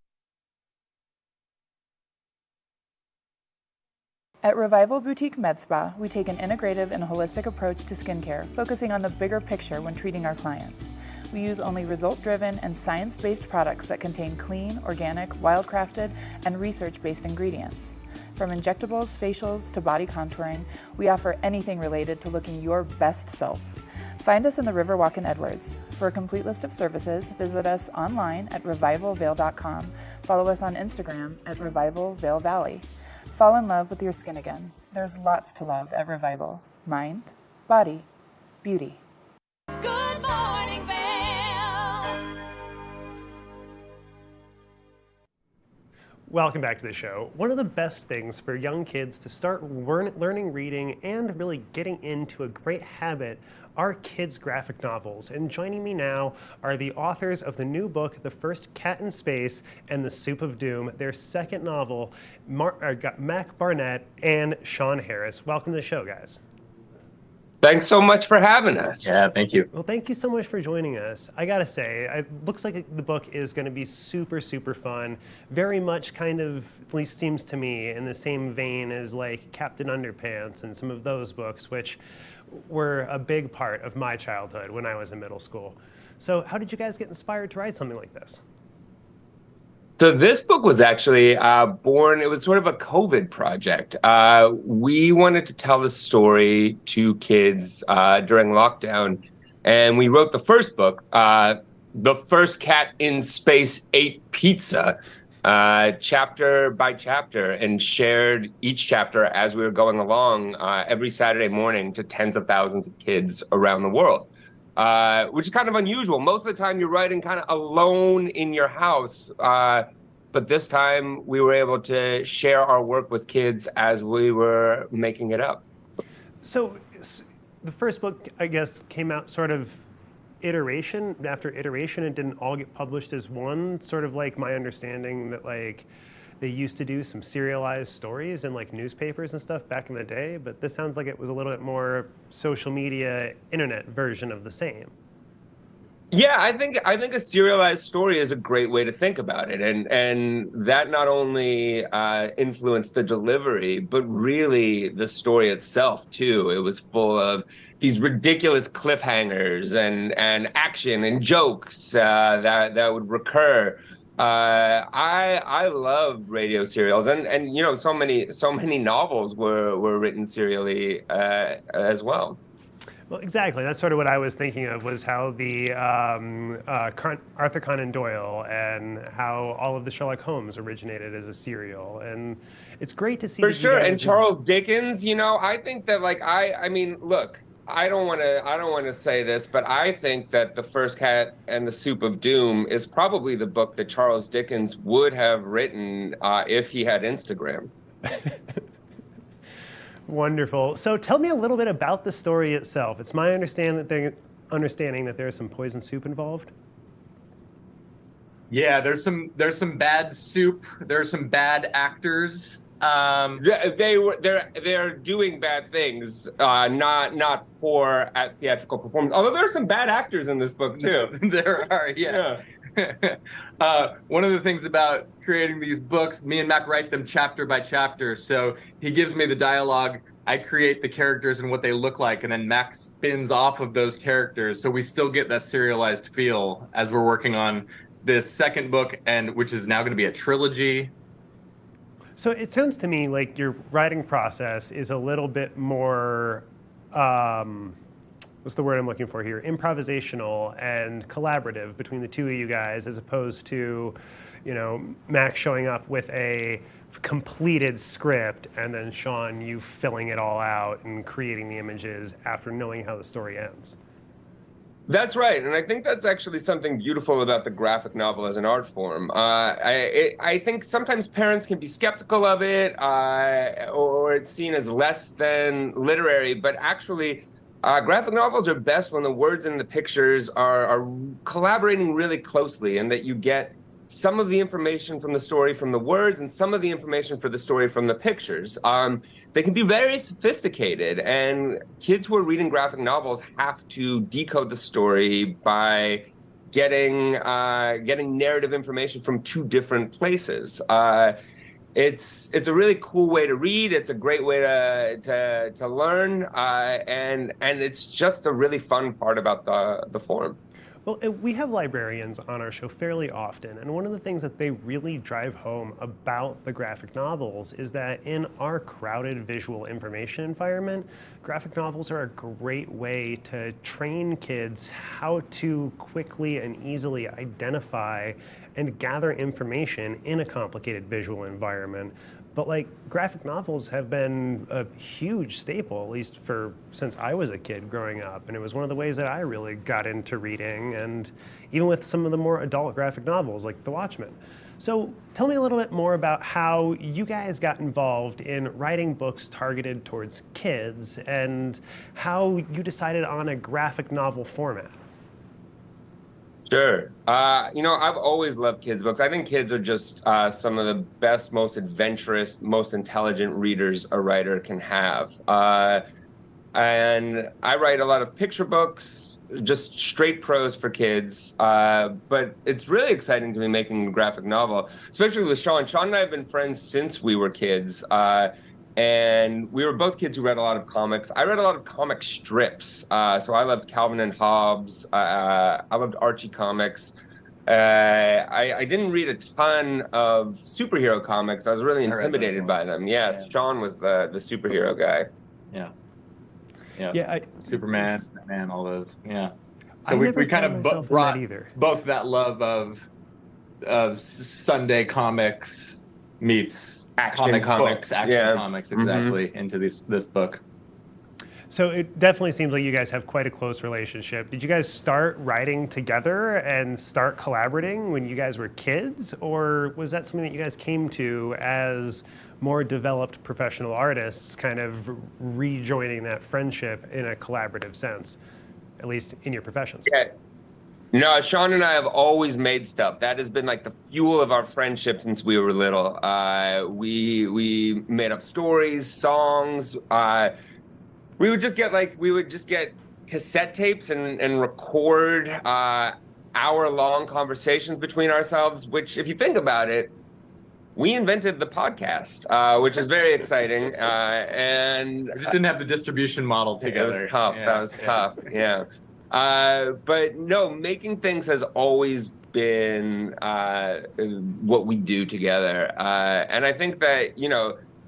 At Revival Boutique Med Spa, we take an integrative and holistic approach to skincare, focusing on the bigger picture when treating our clients. We use only result-driven and science-based products that contain clean, organic, wild-crafted, and research-based ingredients. From injectables, facials, to body contouring, we offer anything related to looking your best self. Find us in the Riverwalk in Edwards. For a complete list of services, visit us online at revivalvail.com. Follow us on Instagram at Revival Vail Valley. Fall in love with your skin again. There's lots to love at Revival. Mind, body, beauty. Good morning, Vail. Welcome back to the show. One of the best things for young kids to start learning reading and really getting into a great habit are kids' graphic novels. And joining me now are the authors of the new book, The First Cat in Space and The Soup of Doom, their second novel, Mac Barnett and Sean Harris. Welcome to the show, guys. Thanks so much for having us. Yeah, thank you. Well, thank you so much for joining us. I gotta say, it looks like the book is gonna be super, super fun. Very much kind of, at least seems to me, in the same vein as like Captain Underpants and some of those books, which were a big part of my childhood when I was in middle school. So how did you guys get inspired to write something like this? So this book was actually born, it was sort of a COVID project. We wanted to tell the story to kids during lockdown, and we wrote the first book, The First Cat in Space Ate Pizza, chapter by chapter, and shared each chapter as we were going along every Saturday morning to tens of thousands of kids around the world, which is kind of unusual. Most of the time you're writing kind of alone in your house, but this time we were able to share our work with kids as we were making it up. So the first book, I guess, came out sort of iteration after iteration. It didn't all get published as one, sort of like my understanding that like they used to do some serialized stories in like newspapers and stuff back in the day, but this sounds like it was a little bit more social media, internet version of the same. Yeah, I think a serialized story is a great way to think about it, and that not only influenced the delivery, but really the story itself too. It was full of these ridiculous cliffhangers and action and jokes that would recur. I love radio serials, and you know, so many novels were written serially as well. Well, exactly. That's sort of what I was thinking of, was how the Arthur Conan Doyle and how all of the Sherlock Holmes originated as a serial, and it's great to see. For sure, and Charles Dickens. You know, I think that like I mean, look, I don't want to say this, but I think that The First Cat and the Soup of Doom is probably the book that Charles Dickens would have written if he had Instagram. Wonderful. So tell me a little bit about the story itself. It's my understanding that there's some poison soup involved. Yeah, there's some bad soup. There's some bad actors. They're doing bad things, not poor at theatrical performance. Although there are some bad actors in this book too. There are, yeah. One of the things about creating these books, me and Mac write them chapter by chapter. So he gives me the dialogue, I create the characters and what they look like, and then Mac spins off of those characters. So we still get that serialized feel as we're working on this second book, and which is now going to be a trilogy. So it sounds to me like your writing process is a little bit more, what's the word I'm looking for here? Improvisational and collaborative between the two of you guys, as opposed to, you know, Max showing up with a completed script and then Sean, you filling it all out and creating the images after knowing how the story ends. That's right, and I think that's actually something beautiful about the graphic novel as an art form. I think sometimes parents can be skeptical of it, or it's seen as less than literary, but actually, graphic novels are best when the words and the pictures are collaborating really closely, and that you get some of the information from the story from the words and some of the information for the story from the pictures. They can be very sophisticated, and kids who are reading graphic novels have to decode the story by getting narrative information from two different places. It's a really cool way to read. It's a great way to learn, and it's just a really fun part about the form. Well, we have librarians on our show fairly often, and one of the things that they really drive home about the graphic novels is that in our crowded visual information environment, graphic novels are a great way to train kids how to quickly and easily identify and gather information in a complicated visual environment. But like, graphic novels have been a huge staple, at least since I was a kid growing up. And it was one of the ways that I really got into reading, and even with some of the more adult graphic novels like The Watchmen. So tell me a little bit more about how you guys got involved in writing books targeted towards kids and how you decided on a graphic novel format. Sure. You know, I've always loved kids' books. I think kids are just some of the best, most adventurous, most intelligent readers a writer can have. And I write a lot of picture books, just straight prose for kids. But it's really exciting to be making a graphic novel, especially with Sean. Sean and I have been friends since we were kids. And we were both kids who read a lot of comics. I read a lot of comic strips. So I loved Calvin and Hobbes. I loved Archie comics. I didn't read a ton of superhero comics. I was really intimidated by them. Yes, yeah. Sean was the superhero guy. Yeah. Yeah. Superman, Batman, all those. Yeah. So we kind of brought both that love of Sunday comics meets action comics, exactly, into this book. So it definitely seems like you guys have quite a close relationship. Did you guys start writing together and start collaborating when you guys were kids, or was that something that you guys came to as more developed professional artists, kind of rejoining that friendship in a collaborative sense, at least in your professions? Yeah. No, Sean and I have always made stuff. That has been like the fuel of our friendship since we were little. We made up stories, songs. We would just get cassette tapes and record hour-long conversations between ourselves. Which, if you think about it, we invented the podcast, which is very exciting. And We just didn't have the distribution model together. It was tough. Yeah, That was tough. Yeah. But no, making things has always been what we do together. And I think that,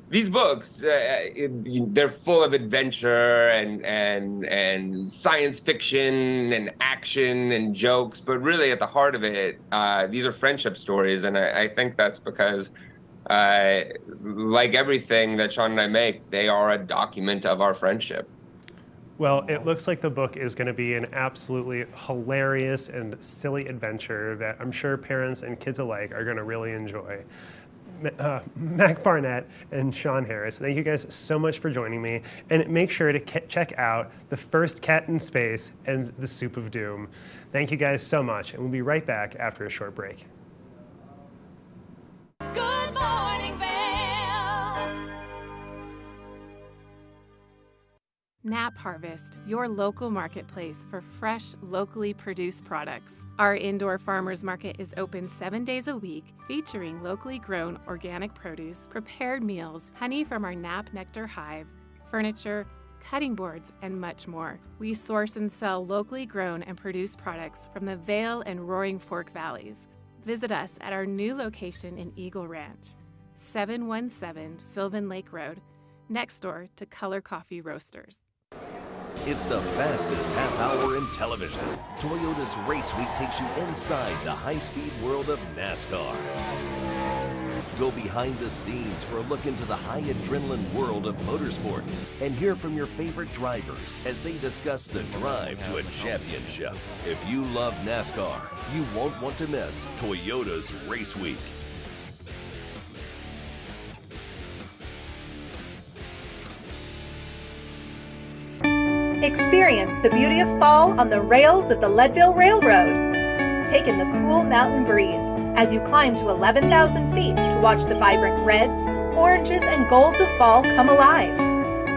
these books, they're full of adventure and science fiction and action and jokes. But really at the heart of it, these are friendship stories. And I think that's because, like everything that Sean and I make, they are a document of our friendship. Well, it looks like the book is going to be an absolutely hilarious and silly adventure that I'm sure parents and kids alike are going to really enjoy. Mac Barnett and Sean Harris, thank you guys so much for joining me. And make sure to check out The First Cat in Space and The Soup of Doom. Thank you guys so much, and we'll be right back after a short break. Good morning, Vail. Nap Harvest, your local marketplace for fresh, locally produced products. Our indoor farmers market is open 7 days a week, featuring locally grown organic produce, prepared meals, honey from our Nap Nectar hive, furniture, cutting boards, and much more. We source and sell locally grown and produced products from the Vail and Roaring Fork Valleys. Visit us at our new location in Eagle Ranch, 717 Sylvan Lake Road, next door to Color Coffee Roasters. It's the fastest half hour in television. Toyota's Race Week takes you inside the high-speed world of NASCAR. Go behind the scenes for a look into the high adrenaline world of motorsports and hear from your favorite drivers as they discuss the drive to a championship. If you love NASCAR, you won't want to miss Toyota's Race Week. Experience the beauty of fall on the rails of the Leadville Railroad. Take in the cool mountain breeze as you climb to 11,000 feet to watch the vibrant reds, oranges, and golds of fall come alive.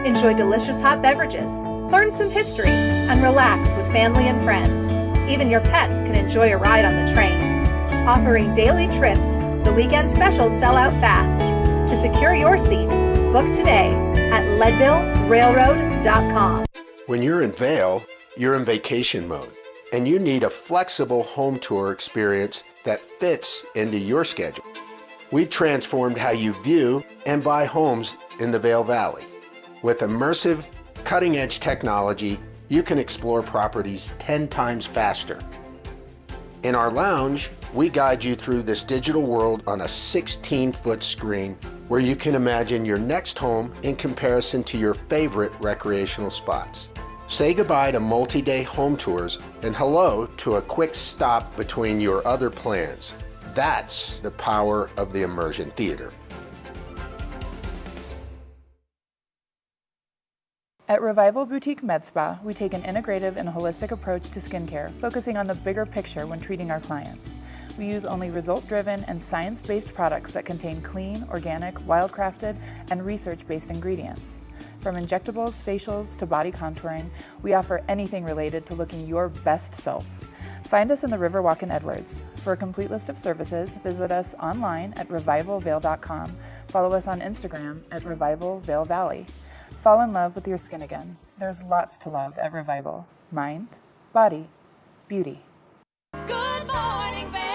Enjoy delicious hot beverages, learn some history, and relax with family and friends. Even your pets can enjoy a ride on the train. Offering daily trips, the weekend specials sell out fast. To secure your seat, book today at leadvillerailroad.com. When you're in Vail, you're in vacation mode, and you need a flexible home tour experience that fits into your schedule. We've transformed how you view and buy homes in the Vail Valley. With immersive, cutting-edge technology, you can explore properties 10 times faster. In our lounge, we guide you through this digital world on a 16-foot screen where you can imagine your next home in comparison to your favorite recreational spots. Say goodbye to multi-day home tours and hello to a quick stop between your other plans. That's the power of the immersion theater. At Revival Boutique Med Spa, we take an integrative and holistic approach to skincare, focusing on the bigger picture when treating our clients. We use only result-driven and science-based products that contain clean, organic, wildcrafted, and research-based ingredients. From injectables, facials, to body contouring, we offer anything related to looking your best self. Find us in the Riverwalk in Edwards. For a complete list of services, visit us online at revivalvail.com. Follow us on Instagram at Revival Vail Valley. Fall in love with your skin again. There's lots to love at Revival. Mind, body, beauty. Good morning, Vail.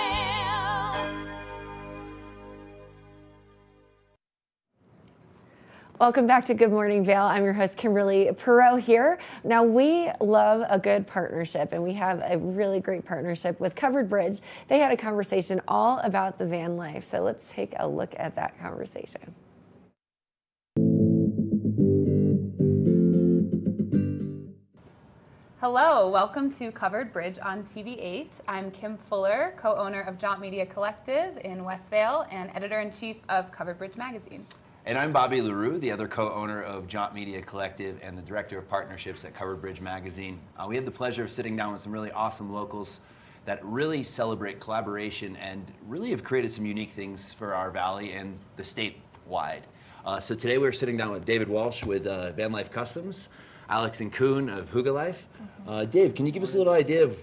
Welcome back to Good Morning Vail. I'm your host, Kimberly Perot here. Now, we love a good partnership, and we have a really great partnership with Covered Bridge. They had a conversation all about the van life, so let's take a look at that conversation. Hello, welcome to Covered Bridge on TV8. I'm Kim Fuller, co-owner of Jaunt Media Collective in West Vail and editor-in-chief of Covered Bridge magazine. And I'm Bobby LaRue, the other co-owner of Jaunt Media Collective and the director of partnerships at Covered Bridge magazine. We had the pleasure of sitting down with some really awesome locals that really celebrate collaboration and really have created some unique things for our valley and the state wide. So today we're sitting down with David Walsh with Van Life Customs, Alex and Kuhn of Huga Life. Dave, can you give us a little idea of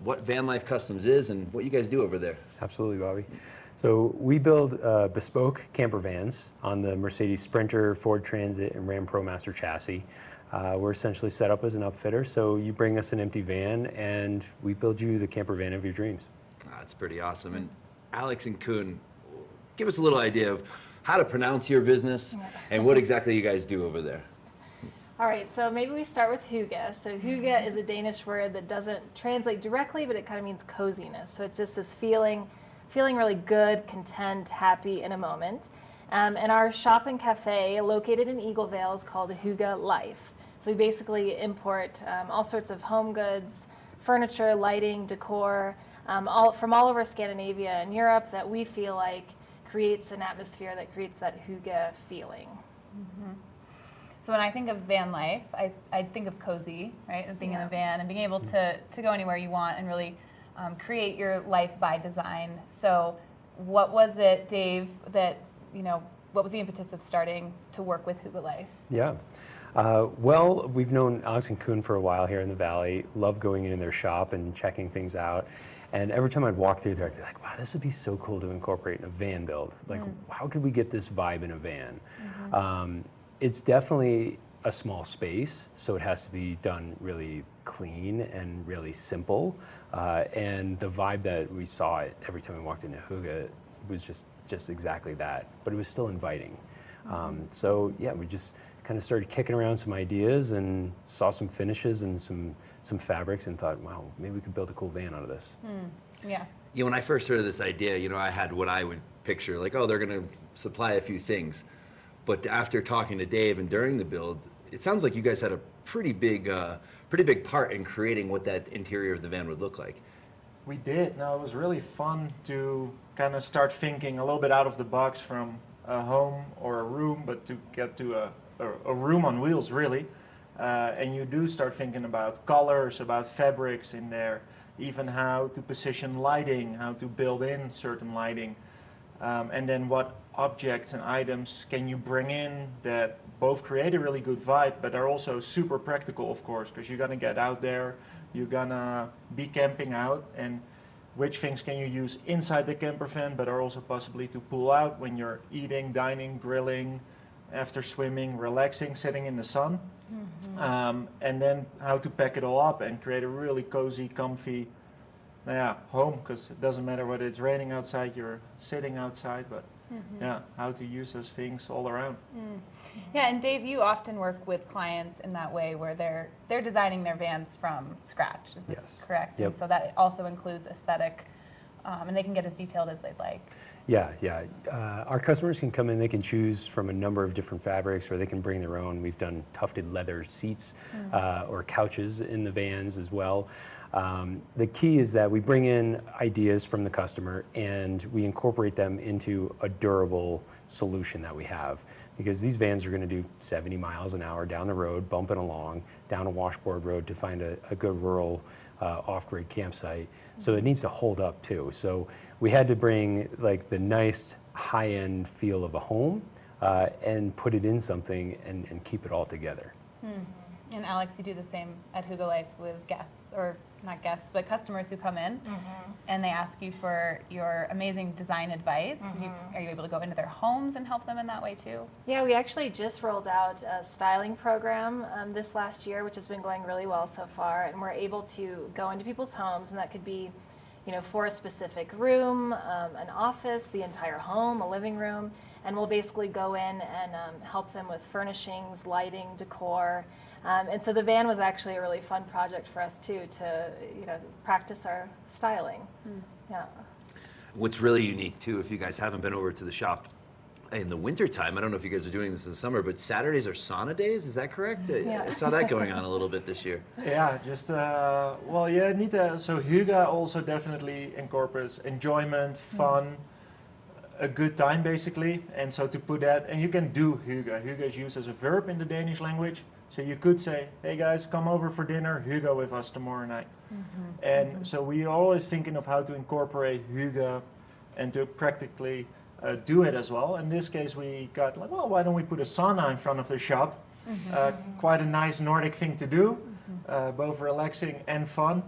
what Van Life Customs is and what you guys do over there? Absolutely, Bobby. So we build bespoke camper vans on the Mercedes Sprinter, Ford Transit, and Ram ProMaster chassis. We're essentially set up as an upfitter, so you bring us an empty van and we build you the camper van of your dreams. That's pretty awesome. And Alex and Kuhn, give us a little idea of how to pronounce your business and what exactly you guys do over there. All right, so maybe we start with hygge. So hygge is a Danish word that doesn't translate directly, but it kind of means coziness. So it's just this feeling really good, content, happy in a moment. And our shop and cafe located in Eagle Vail is called Huga Life. So we basically import all sorts of home goods, furniture, lighting, decor, from all over Scandinavia and Europe that we feel like creates an atmosphere that creates that hygge feeling. Mm-hmm. So when I think of van life, I think of cozy, right? And being in a van and being able to go anywhere you want and really create your life by design. So what was it, Dave, that, what was the impetus of starting to work with Huga Life? Yeah. Well, we've known Alex and Kuhn for a while here in the Valley, love going in their shop and checking things out. And every time I'd walk through there, I'd be like, wow, this would be so cool to incorporate in a van build. Like, how could we get this vibe in a van? Mm-hmm. It's definitely a small space, so it has to be done really clean and really simple. And the vibe that we saw every time we walked into Huga was just exactly that, but it was still inviting. So yeah, we just kind of started kicking around some ideas and saw some finishes and some fabrics and thought, wow, maybe we could build a cool van out of this. Yeah. When I first heard of this idea, I had what I would picture, like, oh, they're going to supply a few things. But after talking to Dave and during the build, it sounds like you guys had a pretty big part in creating what that interior of the van would look like. We did. No, it was really fun to kind of start thinking a little bit out of the box from a home or a room, but to get to a room on wheels, really. And you do start thinking about colors, about fabrics in there, even how to position lighting, how to build in certain lighting. And then what objects and items can you bring in that both create a really good vibe, but are also super practical, of course, because you're going to get out there, you're going to be camping out, and which things can you use inside the camper van, but are also possibly to pull out when you're eating, dining, grilling, after swimming, relaxing, sitting in the sun. Mm-hmm. And then how to pack it all up and create a really cozy, comfy home, because it doesn't matter whether it's raining outside, you're sitting outside, but how to use those things all around. Yeah, and Dave, you often work with clients in that way where they're designing their vans from scratch. Is this correct? Yep. And so that also includes aesthetic, and they can get as detailed as they'd like. Yeah. Our customers can come in, they can choose from a number of different fabrics, or they can bring their own. We've done tufted leather seats or couches in the vans as well. The key is that we bring in ideas from the customer and we incorporate them into a durable solution that we have. Because these vans are going to do 70 miles an hour down the road, bumping along, down a washboard road to find a good rural off-grid campsite. So it needs to hold up too. So we had to bring like the nice high-end feel of a home and put it in something and keep it all together. And Alex, you do the same at Huga Life with guests, or not guests, but customers who come in and they ask you for your amazing design advice. Are you able to go into their homes and help them in that way too? Yeah, we actually just rolled out a styling program this last year, which has been going really well so far, and we're able to go into people's homes, and that could be for a specific room, an office, the entire home, a living room, and we'll basically go in and help them with furnishings, lighting, decor. And so the van was actually a really fun project for us too, to practice our styling. Yeah. What's really unique too, if you guys haven't been over to the shop, in the wintertime, I don't know if you guys are doing this in the summer, but Saturdays are sauna days, is that correct? Yeah. I saw that going on a little bit this year. Yeah, just well, yeah, so Hygge also definitely incorporates enjoyment, fun, a good time basically. And so to put that, and you can do Hygge. Hygge is used as a verb in the Danish language. So you could say, hey guys, come over for dinner, Hygge with us tomorrow night. And so we are always thinking of how to incorporate Hygge and to practically do it as well. In this case, we got like, well, why don't we put a sauna in front of the shop? Quite a nice Nordic thing to do, both relaxing and fun.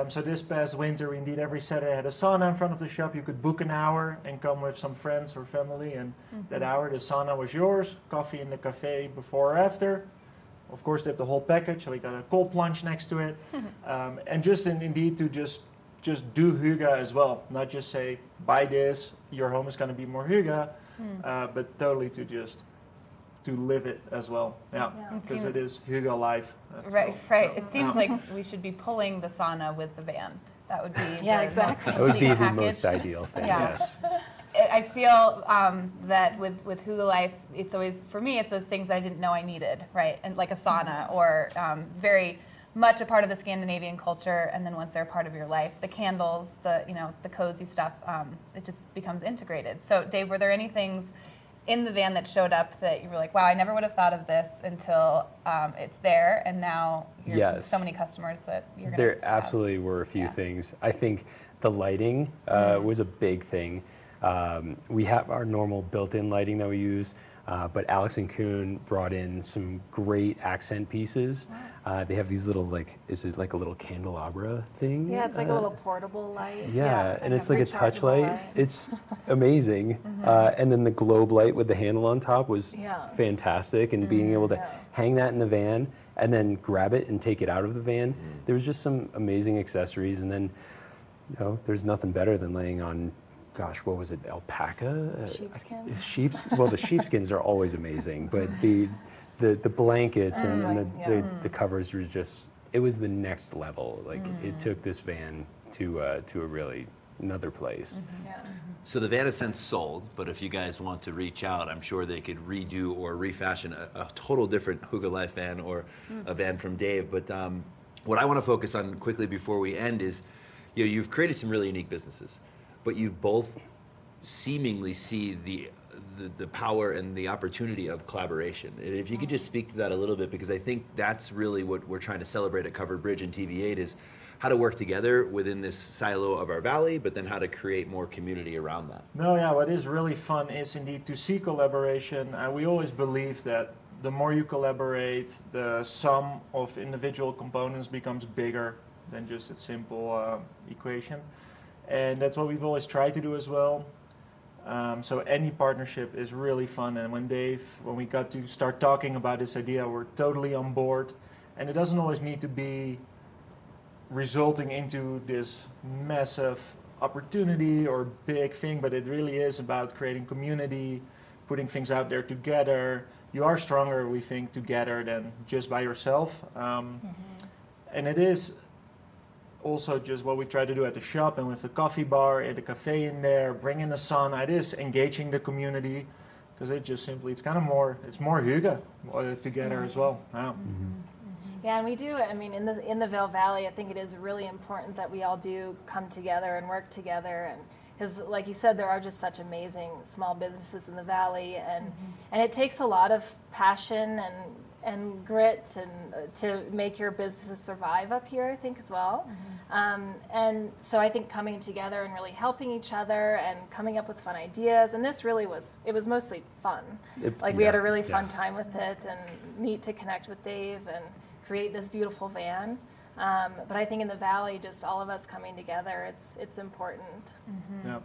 So this past winter, we indeed every Saturday had a sauna in front of the shop. You could book an hour and come with some friends or family, and that hour, the sauna was yours. Coffee in the cafe before or after. Of course, did the whole package. So we got a cold plunge next to it, and just indeed to just do Hygge as well. Not just say, buy this, your home is going to be more Hygge, but totally to live it as well. Yeah, because it is Hygge life. Right. It seems like we should be pulling the sauna with the van. That would be exactly. That would be the package. most ideal thing. Yeah. Yes. I feel that with Hygge Life, it's always, for me, it's those things I didn't know I needed, right? And like a sauna, or very much a part of the Scandinavian culture, and then once they're a part of your life, the candles, the cozy stuff, it just becomes integrated. So Dave, were there any things in the van that showed up that you were like, wow, I never would have thought of this until it's there, and now you're so many customers that you're going to There absolutely were a few things. I think the lighting was a big thing. We have our normal built-in lighting that we use, but Alex and Kuhn brought in some great accent pieces. They have these little, is it like a little candelabra thing? Yeah, it's like a little portable light. Yeah, and it's like a touch light. It's amazing. And then the globe light with the handle on top was fantastic, and being able to hang that in the van and then grab it and take it out of the van. There was just some amazing accessories, and then there's nothing better than laying on, gosh, what was it, alpaca? Sheepskin? Well, the sheepskins are always amazing, but the blankets and the covers were just, it was the next level. It took this van to a really another place. So the van has since sold, but if you guys want to reach out, I'm sure they could redo or refashion a total different Hygge Life van or a van from Dave. But what I want to focus on quickly before we end is, you've created some really unique businesses, but you both seemingly see the power and the opportunity of collaboration. And if you could just speak to that a little bit, because I think that's really what we're trying to celebrate at Covered Bridge and TV8 is how to work together within this silo of our valley, but then how to create more community around that. No, yeah, what is really fun is indeed to see collaboration. We always believe that the more you collaborate, the sum of individual components becomes bigger than just a simple equation. And that's what we've always tried to do as well. So any partnership is really fun. And when we got to start talking about this idea, we're totally on board. And it doesn't always need to be resulting into this massive opportunity or big thing, but it really is about creating community, putting things out there together. You are stronger, we think, together than just by yourself. And it is also just what we try to do at the shop and with the coffee bar and the cafe in there, bring in the sauna. It is engaging the community, because it's kind of more Hygge together as well. Yeah. Yeah, and we do. I mean, in the Vail Valley, I think it is really important that we all do come together and work together, and because, like you said, there are just such amazing small businesses in the valley, and it takes a lot of passion and grit and to make your business survive up here, I think, as well. And so I think coming together and really helping each other and coming up with fun ideas, and this really was mostly fun. We had a really fun time with it, and neat to connect with Dave and create this beautiful van. But I think in the valley, just all of us coming together, it's important. Yeah.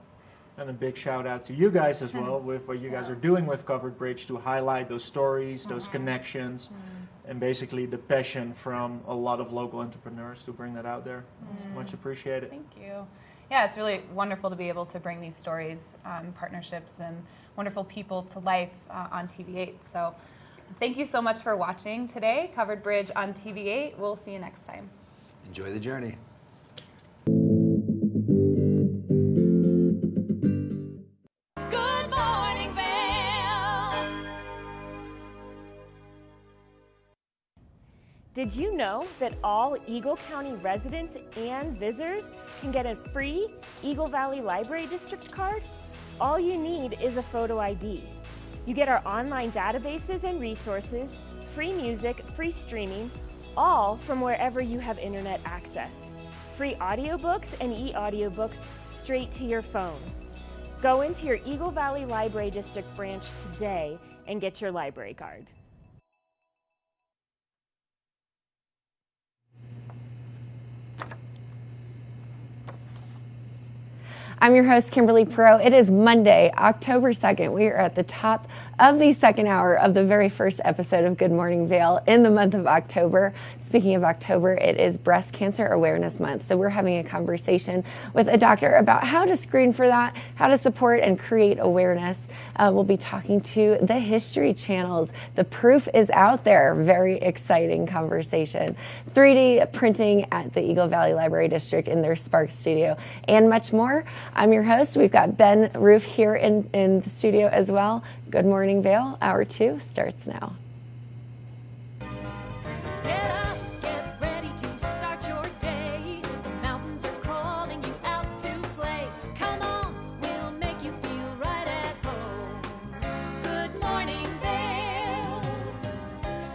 And a big shout out to you guys as well with what you guys are doing with Covered Bridge to highlight those stories, those connections, and basically the passion from a lot of local entrepreneurs to bring that out there. It's much appreciated. Thank you. Yeah, it's really wonderful to be able to bring these stories, partnerships, and wonderful people to life on TV8. So thank you so much for watching today. Covered Bridge on TV8. We'll see you next time. Enjoy the journey. Good morning, Vail. Did you know that all Eagle County residents and visitors can get a free Eagle Valley Library District card? All you need is a photo ID. You get our online databases and resources, free music, free streaming, all from wherever you have internet access. Free audiobooks and e-audiobooks straight to your phone. Go into your Eagle Valley Library District branch today and get your library card. I'm your host, Kimberly Perot. It is Monday, October 2nd. We are at the top of the second hour of the very first episode of Good Morning Vail in the month of October. Speaking of October, it is Breast Cancer Awareness Month. So we're having a conversation with a doctor about how to screen for that, how to support and create awareness. We'll be talking to the History Channels. The proof is out there. Very exciting conversation. 3D printing at the Eagle Valley Library District in their Spark studio and much more. I'm your host. We've got Ben Roof here in the studio as well. Good Morning Vail, Hour 2 starts now. Get up, get ready to start your day. The mountains are calling you out to play. Come on, we'll make you feel right at home. Good morning, Vail.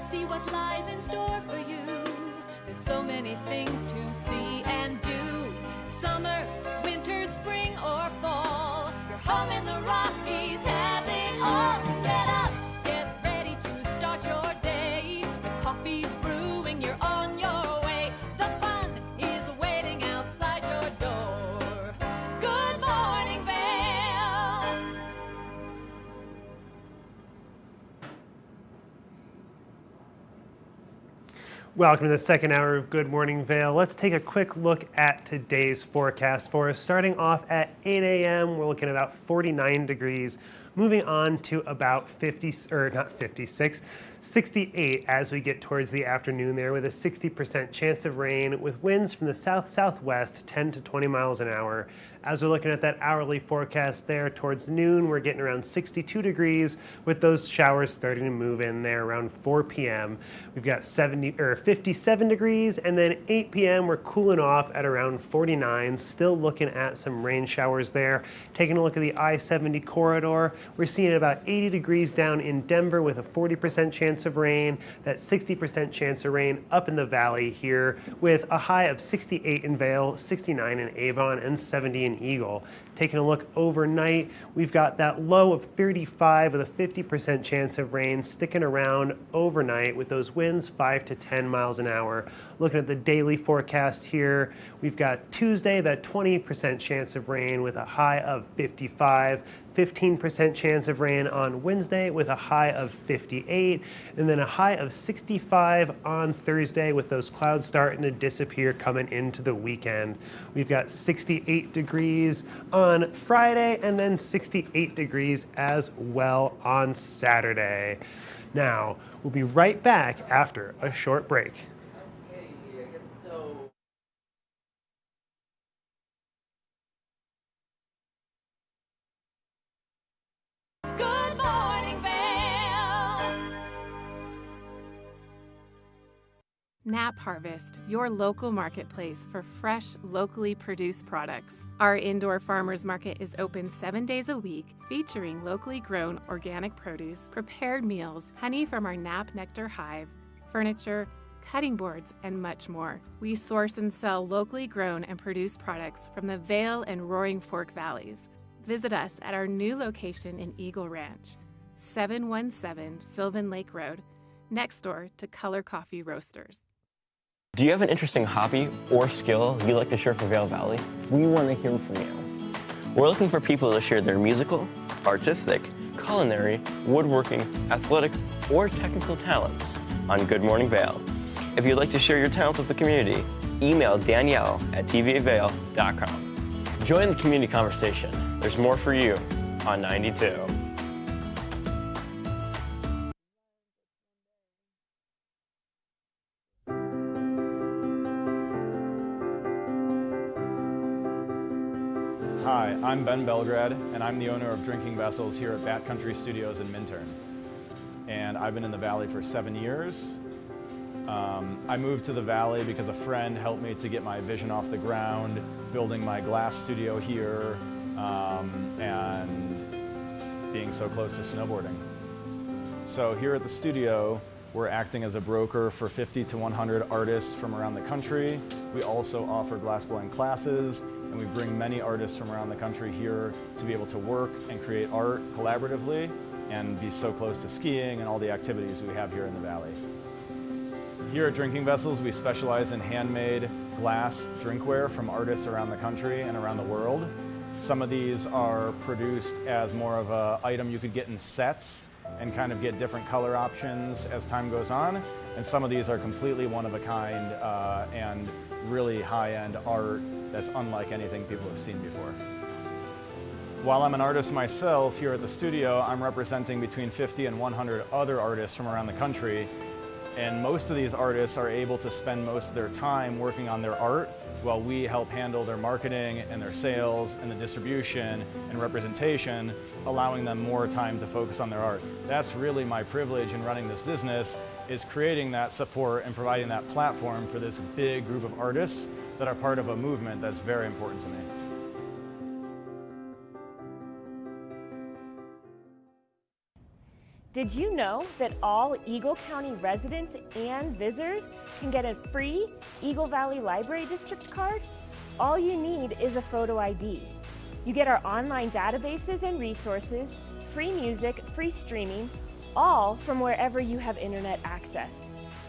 See what lies in store for you. There's so many things to see and do. Summer, winter, spring, or fall. Your home in the Rockies has it all. So get up, get ready to start your day. The coffee's brewing, you're on your way. The fun is waiting outside your door. Good morning, Vail. Welcome to the second hour of Good Morning Vail. Let's take a quick look at today's forecast for us. Starting off at 8 a.m., we're looking at about 49 degrees, moving on to about 68 as we get towards the afternoon there, with a 60% chance of rain, with winds from the south-southwest 10 to 20 miles an hour. As we're looking at that hourly forecast there, towards noon, we're getting around 62 degrees, with those showers starting to move in there around 4 p.m. We've got 57 degrees, and then 8 p.m. we're cooling off at around 49, still looking at some rain showers there. Taking a look at the I-70 corridor, we're seeing about 80 degrees down in Denver with a 40% chance of rain, that 60% chance of rain up in the valley here, with a high of 68 in Vail, 69 in Avon, and 70 in Eagle. Taking a look overnight, we've got that low of 35 with a 50% chance of rain sticking around overnight, with those winds 5 to 10 miles an hour. Looking at the daily forecast here, we've got Tuesday, that 20% chance of rain with a high of 55. 15% chance of rain on Wednesday with a high of 58, and then a high of 65 on Thursday, with those clouds starting to disappear coming into the weekend. We've got 68 degrees on Friday, and then 68 degrees as well on Saturday. Now, we'll be right back after a short break. Good morning, Vail. Nap Harvest, your local marketplace for fresh, locally produced products. Our indoor farmers market is open 7 days a week, featuring locally grown organic produce, prepared meals, honey from our Nap Nectar hive, furniture, cutting boards, and much more. We source and sell locally grown and produced products from the Vail and Roaring Fork Valleys. Visit us at our new location in Eagle Ranch, 717 Sylvan Lake Road, next door to Color Coffee Roasters. Do you have an interesting hobby or skill you'd like to share for Vail Valley? We want to hear from you. We're looking for people to share their musical, artistic, culinary, woodworking, athletic, or technical talents on Good Morning Vail. If you'd like to share your talents with the community, email Danielle at tvavail.com. Join the community conversation. There's more for you on 92. Hi, I'm Ben Belgrad, and I'm the owner of Drinking Vessels here at Bat Country Studios in Minturn. And I've been in the Valley for 7 years. I moved to the Valley because a friend helped me to get my vision off the ground, building my glass studio here, and being so close to snowboarding. So here at the studio, we're acting as a broker for 50 to 100 artists from around the country. We also offer glassblowing classes, and we bring many artists from around the country here to be able to work and create art collaboratively and be so close to skiing and all the activities we have here in the Valley. Here at Drinking Vessels, we specialize in handmade glass drinkware from artists around the country and around the world. Some of these are produced as more of an item you could get in sets and kind of get different color options as time goes on. And some of these are completely one of a kind and really high-end art that's unlike anything people have seen before. While I'm an artist myself here at the studio, I'm representing between 50 and 100 other artists from around the country. And most of these artists are able to spend most of their time working on their art while we help handle their marketing and their sales and the distribution and representation, allowing them more time to focus on their art. That's really my privilege in running this business, is creating that support and providing that platform for this big group of artists that are part of a movement that's very important to me. Did you know that all Eagle County residents and visitors can get a free Eagle Valley Library District card? All you need is a photo ID. You get our online databases and resources, free music, free streaming, all from wherever you have internet access.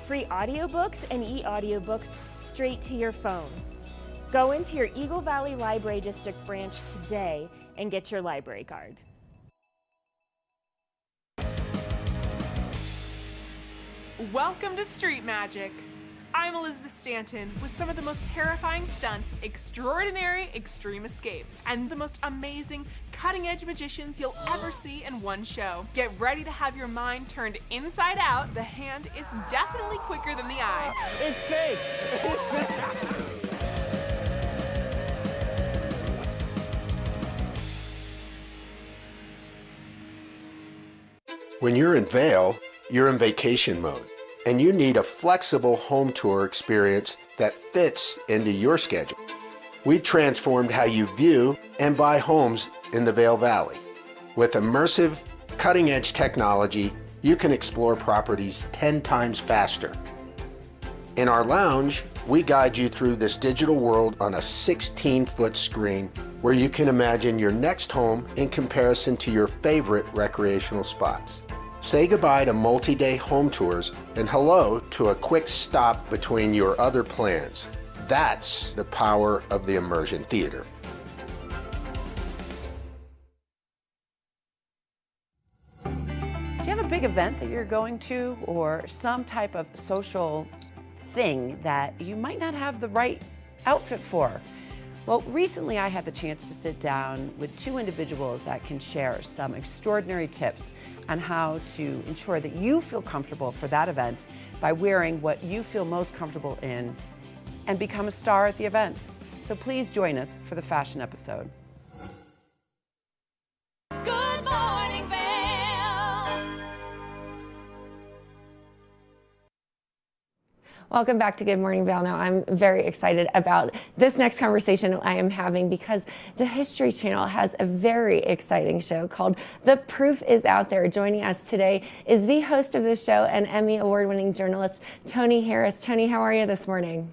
Free audiobooks and e-audiobooks straight to your phone. Go into your Eagle Valley Library District branch today and get your library card. Welcome to Street Magic. I'm Elizabeth Stanton with some of the most terrifying stunts, extraordinary extreme escapes, and the most amazing cutting-edge magicians you'll ever see in one show. Get ready to have your mind turned inside out. The hand is definitely quicker than the eye. It's fake! When you're in Vail, you're in vacation mode, and you need a flexible home tour experience that fits into your schedule. We've transformed how you view and buy homes in the Vail Valley. With immersive, cutting-edge technology, you can explore properties 10 times faster. In our lounge, we guide you through this digital world on a 16-foot screen where you can imagine your next home in comparison to your favorite recreational spots. Say goodbye to multi-day home tours and hello to a quick stop between your other plans. That's the power of the immersion theater. Do you have a big event that you're going to, or some type of social thing that you might not have the right outfit for? Well, recently I had the chance to sit down with two individuals that can share some extraordinary tips on how to ensure that you feel comfortable for that event by wearing what you feel most comfortable in and become a star at the event. So please join us for the fashion episode. Good morning, Vail. Welcome back to Good Morning Vail. Now, I'm very excited about this next conversation I am having because the History Channel has a very exciting show called The Proof is Out There. Joining us today is the host of this show and Emmy Award-winning journalist, Tony Harris. Tony, how are you this morning?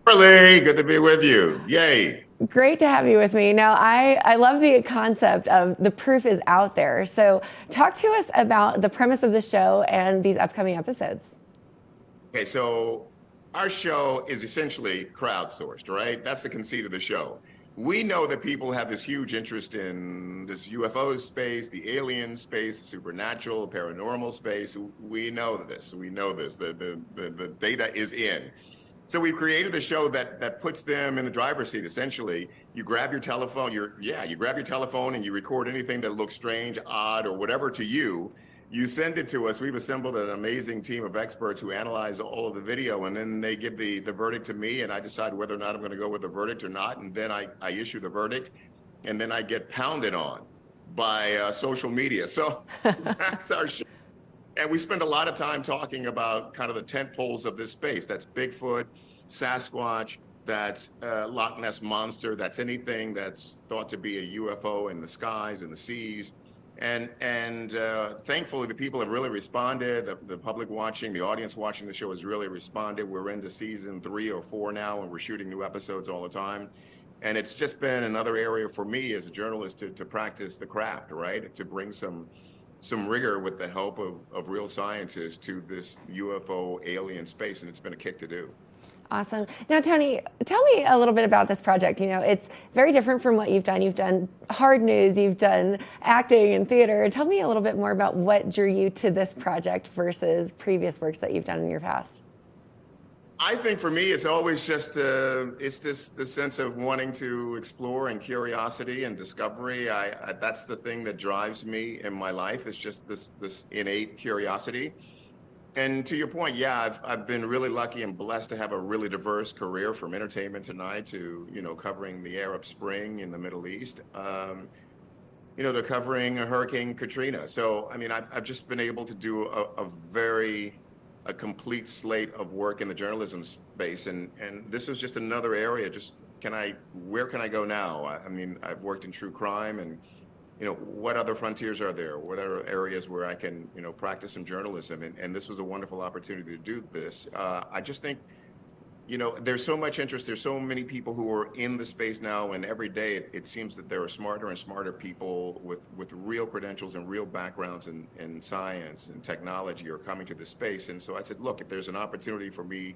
Really good to be with you. Yay. Great to have you with me. Now, I love the concept of the proof is out there. So talk to us about the premise of the show and these upcoming episodes. Okay, so our show is essentially crowdsourced, right? That's the conceit of the show. We know that people have this huge interest in this UFO space, the alien space, the supernatural, paranormal space. We know this. We know this. The data is in. So we've created a show that puts them in the driver's seat, essentially. You grab your telephone, you grab your telephone and you record anything that looks strange, odd, or whatever to you. You send it to us. We've assembled an amazing team of experts who analyze all of the video, and then they give the verdict to me, and I decide whether or not I'm going to go with the verdict or not, and then I issue the verdict, and then I get pounded on by social media. So that's our show. And we spend a lot of time talking about kind of the tent poles of this space. That's Bigfoot, Sasquatch, that's Loch Ness Monster, that's anything that's thought to be a UFO in the skies and the seas. And thankfully, the people have really responded. The public watching, the audience watching the show has really responded. We're into season 3 or 4 now, and we're shooting new episodes all the time. And it's just been another area for me as a journalist to practice the craft, right? To bring some rigor with the help of real scientists to this UFO alien space, and it's been a kick to do. Awesome. Now, Tony, tell me a little bit about this project. You know, it's very different from what you've done. You've done hard news, you've done acting and theater. Tell me a little bit more about what drew you to this project versus previous works that you've done in your past. I think for me, it's always just the sense of wanting to explore and curiosity and discovery. That's the thing that drives me in my life. It's just this innate curiosity. And to your point, yeah, I've been really lucky and blessed to have a really diverse career, from Entertainment Tonight to, you know, covering the Arab Spring in the Middle East, you know, to covering Hurricane Katrina. So, I mean, I've just been able to do a complete slate of work in the journalism space, and this is just another area. Just where can I go now? I mean, I've worked in true crime, and you know, what other frontiers are there? What are areas where I can, you know, practice some journalism? And this was a wonderful opportunity to do this. I just think, you know, there's so much interest. There's so many people who are in the space now, and every day it seems that there are smarter and smarter people with real credentials and real backgrounds in science and technology are coming to the space. And so I said, look, if there's an opportunity for me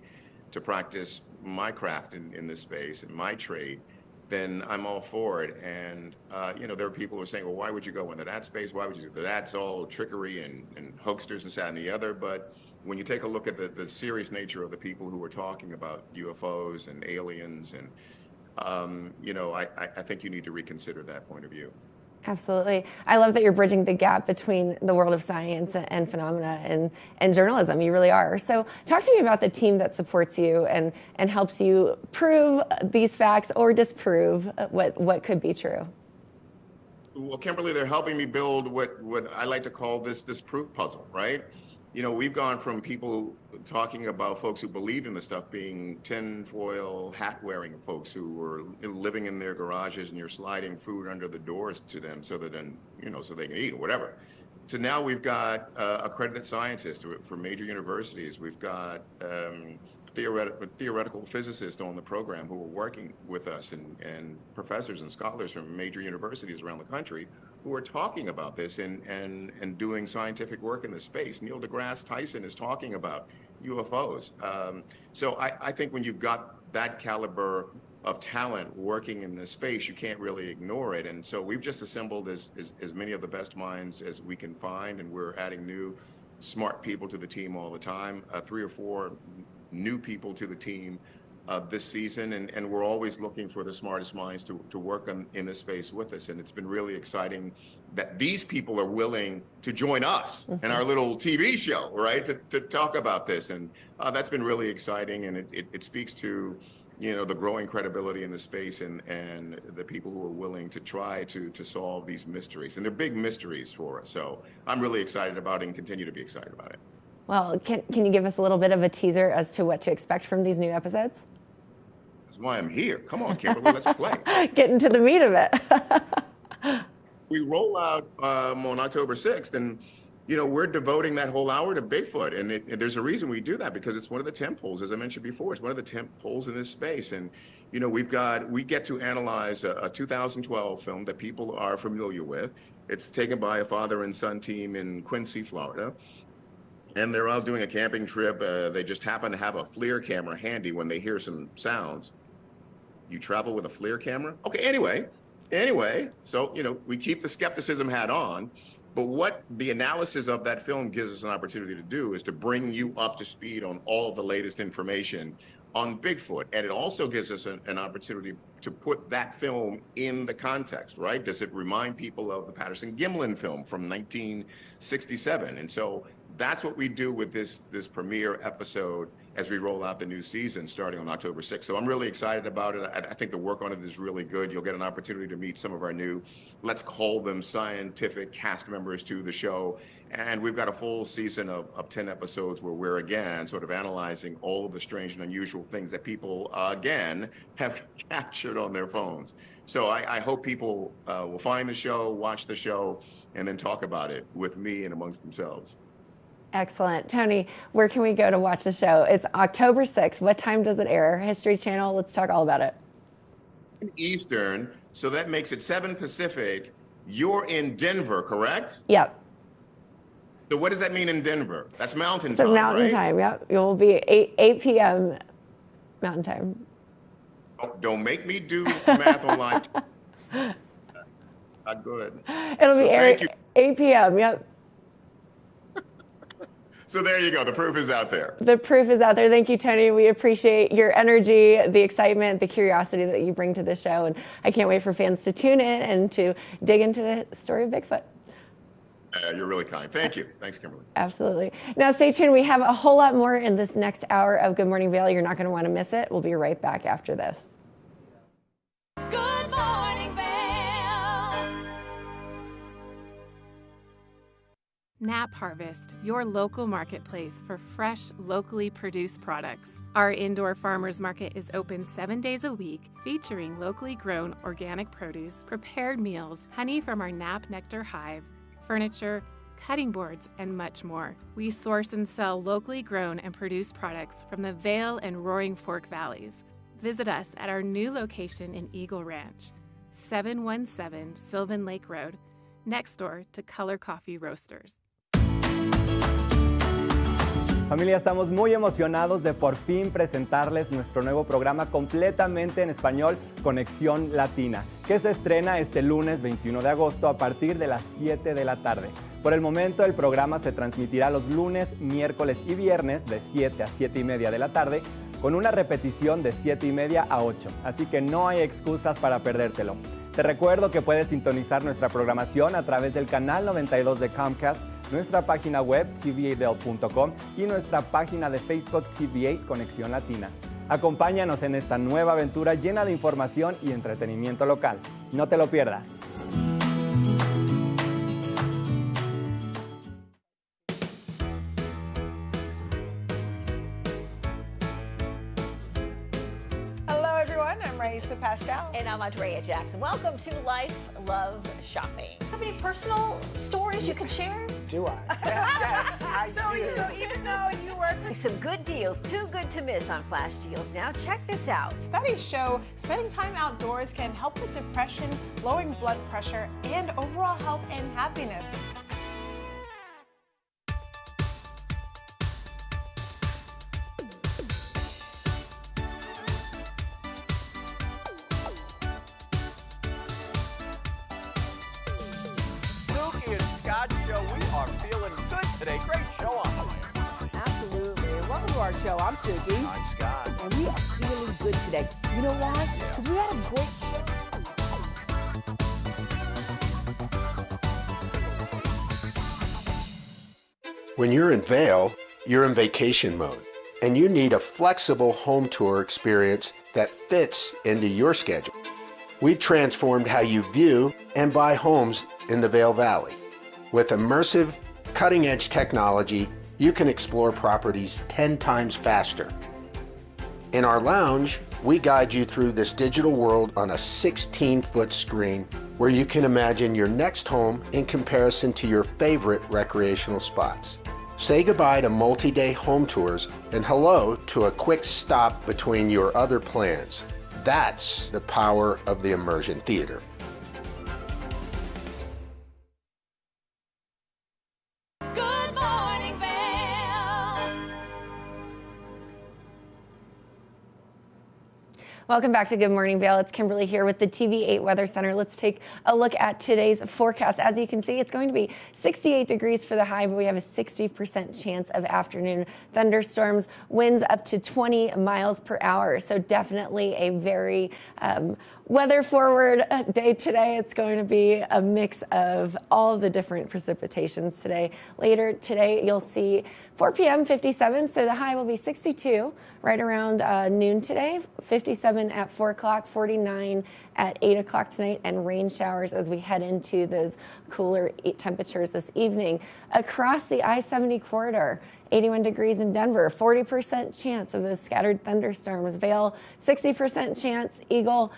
to practice my craft in this space and my trade, then I'm all for it. And, you know, there are people who are saying, well, why would you go into that space? Why would you do that? That's all trickery and hoaxers and that and the other. But when you take a look at the serious nature of the people who are talking about UFOs and aliens, and, you know, I think you need to reconsider that point of view. Absolutely. I love that you're bridging the gap between the world of science and phenomena and journalism. You really are. So talk to me about the team that supports you and helps you prove these facts or disprove what could be true. Well, Kimberly, they're helping me build what I like to call this proof puzzle, right? You know, we've gone from people talking about folks who believed in the stuff being tinfoil hat-wearing folks who were living in their garages and you're sliding food under the doors to them so that then, you know, so they can eat or whatever. So now we've got accredited scientists from major universities. We've got theoretical physicists on the program who are working with us, and professors and scholars from major universities around the country who are talking about this and doing scientific work in this space. Neil deGrasse Tyson is talking about UFOs. So I think when you've got that caliber of talent working in this space, you can't really ignore it. And so we've just assembled as many of the best minds as we can find, and we're adding new smart people to the team all the time, 3 or 4 new people to the team this season, and we're always looking for the smartest minds to work in this space with us. And it's been really exciting that these people are willing to join us in our little TV show, right, to talk about this. And that's been really exciting, and it speaks to, you know, the growing credibility in the space and the people who are willing to try to solve these mysteries. And they're big mysteries for us. So I'm really excited about it and continue to be excited about it. Well, can you give us a little bit of a teaser as to what to expect from these new episodes? That's why I'm here. Come on, Kimberly, let's play. Get into the meat of it. We roll out on October 6th, and you know, we're devoting that whole hour to Bigfoot, and there's a reason we do that, because it's one of the tent poles, as I mentioned before. It's one of the tent poles in this space, and you know, we get to analyze a 2012 film that people are familiar with. It's taken by a father and son team in Quincy, Florida. And they're out doing a camping trip. They just happen to have a FLIR camera handy when they hear some sounds. You travel with a FLIR camera? Okay, anyway, so, you know, we keep the skepticism hat on, but what the analysis of that film gives us an opportunity to do is to bring you up to speed on all of the latest information on Bigfoot. And it also gives us an opportunity to put that film in the context, right? Does it remind people of the Patterson-Gimlin film from 1967? And so That's what we do with this premiere episode as we roll out the new season starting on October 6th. So I'm really excited about it. I think the work on it is really good. You'll get an opportunity to meet some of our new, let's call them scientific cast members to the show. And we've got a full season of 10 episodes where we're, again, sort of analyzing all of the strange and unusual things that people, again, have captured on their phones. So I hope people will find the show, watch the show, and then talk about it with me and amongst themselves. Excellent. Tony, where can we go to watch the show? It's October 6th. What time does it air? History Channel. Let's talk all about it. Eastern, so that makes it 7 Pacific. You're in Denver, correct? Yep. So what does that mean in Denver? That's mountain So time, Mountain right? Time, yep. It will be 8 p.m. Mountain Time. Don't make me do math online. Not good. It'll be thank you. 8 p.m., yep. So there you go. The proof is out there. The proof is out there. Thank you, Tony. We appreciate your energy, the excitement, the curiosity that you bring to the show. And I can't wait for fans to tune in and to dig into the story of Bigfoot. You're really kind. Thank you. Thanks, Kimberly. Absolutely. Now stay tuned. We have a whole lot more in this next hour of Good Morning Vail. You're not going to want to miss it. We'll be right back after this. Good morning, Vail. Nap Harvest, your local marketplace for fresh, locally produced products. Our indoor farmers market is open 7 days a week, featuring locally grown organic produce, prepared meals, honey from our Nap Nectar hive, furniture, cutting boards, and much more. We source and sell locally grown and produced products from the Vail and Roaring Fork Valleys. Visit us at our new location in Eagle Ranch, 717 Sylvan Lake Road, next door to Color Coffee Roasters. Familia, estamos muy emocionados de por fin presentarles nuestro nuevo programa completamente en español, Conexión Latina, que se estrena este lunes 21 de agosto a partir de las 7 de la tarde. Por el momento, el programa se transmitirá los lunes, miércoles y viernes de 7 a 7 y media de la tarde, con una repetición de 7 y media a 8, así que no hay excusas para perdértelo. Te recuerdo que puedes sintonizar nuestra programación a través del canal 92 de Comcast, nuestra página web tva.com y nuestra página de Facebook TVA Conexión Latina. Acompáñanos en esta nueva aventura llena de información y entretenimiento local. No te lo pierdas. Hello, everyone. I'm Raisa Pascal. And I'm Andrea Jackson. Welcome to Life, Love, Shopping. Have any personal stories you can share? Do I? Yes, I do. So even though you work for... Some good deals, too good to miss on Flash Deals. Now check this out. Studies show spending time outdoors can help with depression, lowering blood pressure, and overall health and happiness. Suki and Scott show. We are feeling good today. Great show on the way. Absolutely. Welcome to our show. I'm Suki. I'm Scott. And we are feeling good today. You know why? Because we had a great show. When you're in Vail, you're in vacation mode, and you need a flexible home tour experience that fits into your schedule. We've transformed how you view and buy homes in the Vail Valley. With immersive, cutting-edge technology, you can explore properties 10 times faster. In our lounge, we guide you through this digital world on a 16-foot screen where you can imagine your next home in comparison to your favorite recreational spots. Say goodbye to multi-day home tours and hello to a quick stop between your other plans. That's the power of the immersion theater. Good morning, Vail. Welcome back to Good Morning Vail. It's Kimberly here with the TV8 Weather Center. Let's take a look at today's forecast. As you can see, it's going to be 68 degrees for the high, but we have a 60% chance of afternoon thunderstorms, winds up to 20 miles per hour. So definitely a very Weather forward day today, it's going to be a mix of all of the different precipitations today. Later today, you'll see 4 p.m. 57, so the high will be 62 right around noon today, 57 at 4 o'clock, 49 at 8 o'clock tonight, and rain showers as we head into those cooler temperatures this evening. Across the I-70 corridor, 81 degrees in Denver, 40% chance of those scattered thunderstorms. Vail, 60% chance. Eagle,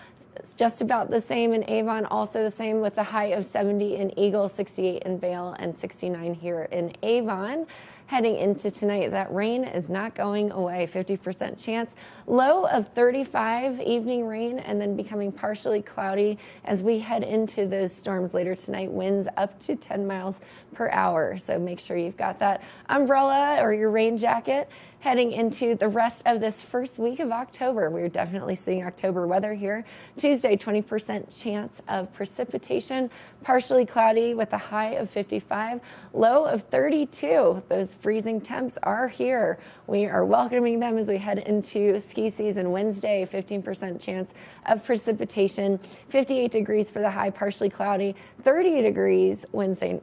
just about the same in Avon, also the same with the high of 70 in Eagle, 68 in Vail, and 69 here in Avon. Heading into tonight, that rain is not going away, 50% chance. Low of 35, evening rain, and then becoming partially cloudy as we head into those storms later tonight. Winds up to 10 miles per hour, so make sure you've got that umbrella or your rain jacket. Heading into the rest of this first week of October, we're definitely seeing October weather here. Tuesday, 20% chance of precipitation, partially cloudy with a high of 55, low of 32. Those freezing temps are here. We are welcoming them as we head into ski season. Wednesday, 15% chance of precipitation, 58 degrees for the high, partially cloudy, 30 degrees Wednesday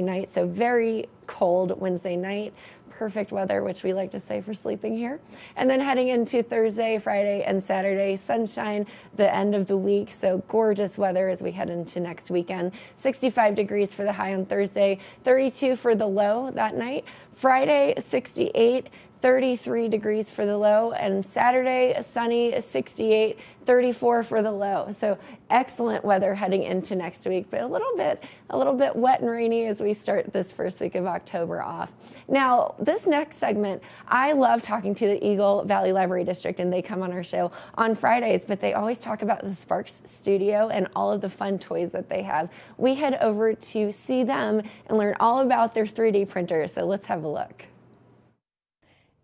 night, so very cold Wednesday night. Perfect weather, which we like to say for sleeping here. And then heading into Thursday, Friday, and Saturday, sunshine, the end of the week. So gorgeous weather as we head into next weekend. 65 degrees for the high on Thursday, 32 for the low that night. Friday, 68. 33 degrees for the low, and Saturday, sunny, 68, 34 for the low. So excellent weather heading into next week, but a little bit wet and rainy as we start this first week of October off. Now, this next segment, I love talking to the Eagle Valley Library District, and they come on our show on Fridays, but they always talk about the Sparks Studio and all of the fun toys that they have. We head over to see them and learn all about their 3D printers, so let's have a look.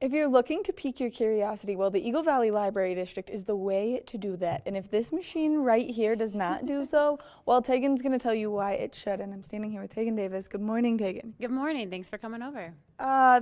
If you're looking to pique your curiosity, well, the Eagle Valley Library District is the way to do that. And if this machine right here does not do so, well, Tegan's going to tell you why it should. And I'm standing here with Tegan Davis. Good morning, Tegan. Good morning. Thanks for coming over.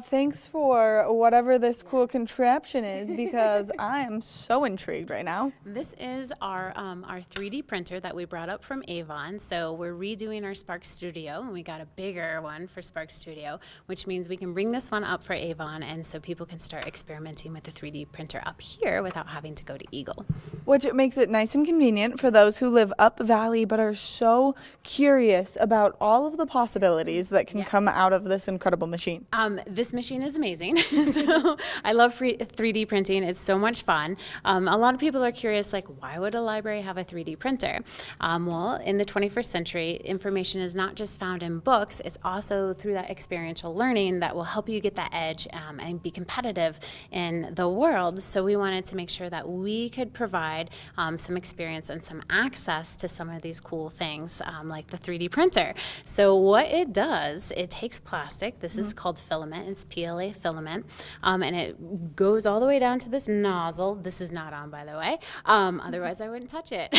Thanks for whatever this cool contraption is, because I am so intrigued right now. This is our 3D printer that we brought up from Avon. So we're redoing our Spark Studio, and we got a bigger one for Spark Studio, which means we can bring this one up for Avon, and so people can start experimenting with the 3D printer up here without having to go to Eagle. Which makes it nice and convenient for those who live up valley but are so curious about all of the possibilities that can come out of this incredible machine. This machine is amazing. So I love 3D printing. It's so much fun. A lot of people are curious, like, why would a library have a 3D printer? Well, in the 21st century, information is not just found in books, it's also through that experiential learning that will help you get that edge and be competitive in the world. So we wanted to make sure that we could provide some experience and some access to some of these cool things, like the 3D printer. So what it does, it takes plastic. This is called filament. It's PLA filament, and it goes all the way down to this nozzle. This is not on, by the way. Otherwise, I wouldn't touch it.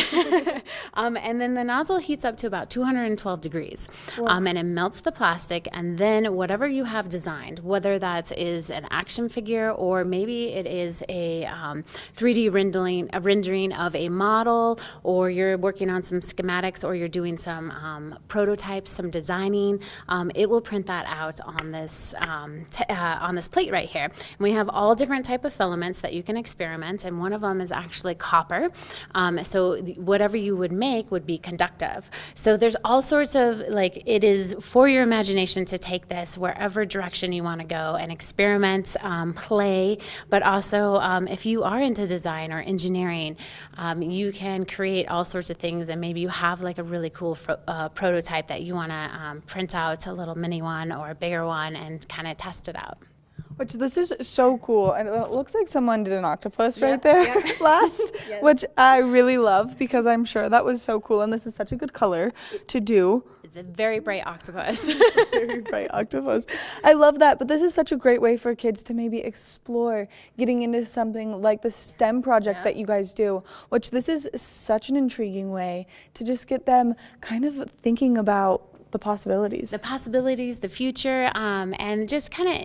And then the nozzle heats up to about 212 degrees, and it melts the plastic. And then whatever you have designed, whether that is an action figure or maybe it is a 3D rendering of a model, or you're working on some schematics, or you're doing some prototypes, some designing, it will print that out on this plate right here. And we have all different type of filaments that you can experiment, and one of them is actually copper. So whatever you would make would be conductive. So there's all sorts of, like, it is for your imagination to take this wherever direction you want to go and experiment, play, but also if you are into design or engineering, you can create all sorts of things, and maybe you have like a really cool prototype that you want to print out, a little mini one or a bigger one, and kind of test it out. Which this is so cool, and it looks like someone did an octopus right there last, which I really love, because I'm sure that was so cool, and this is such a good color to do. It's a very bright octopus. Very bright octopus. I love that, but this is such a great way for kids to maybe explore getting into something like the STEM project that you guys do, which this is such an intriguing way to just get them kind of thinking about the possibilities. The possibilities, the future, and just kind of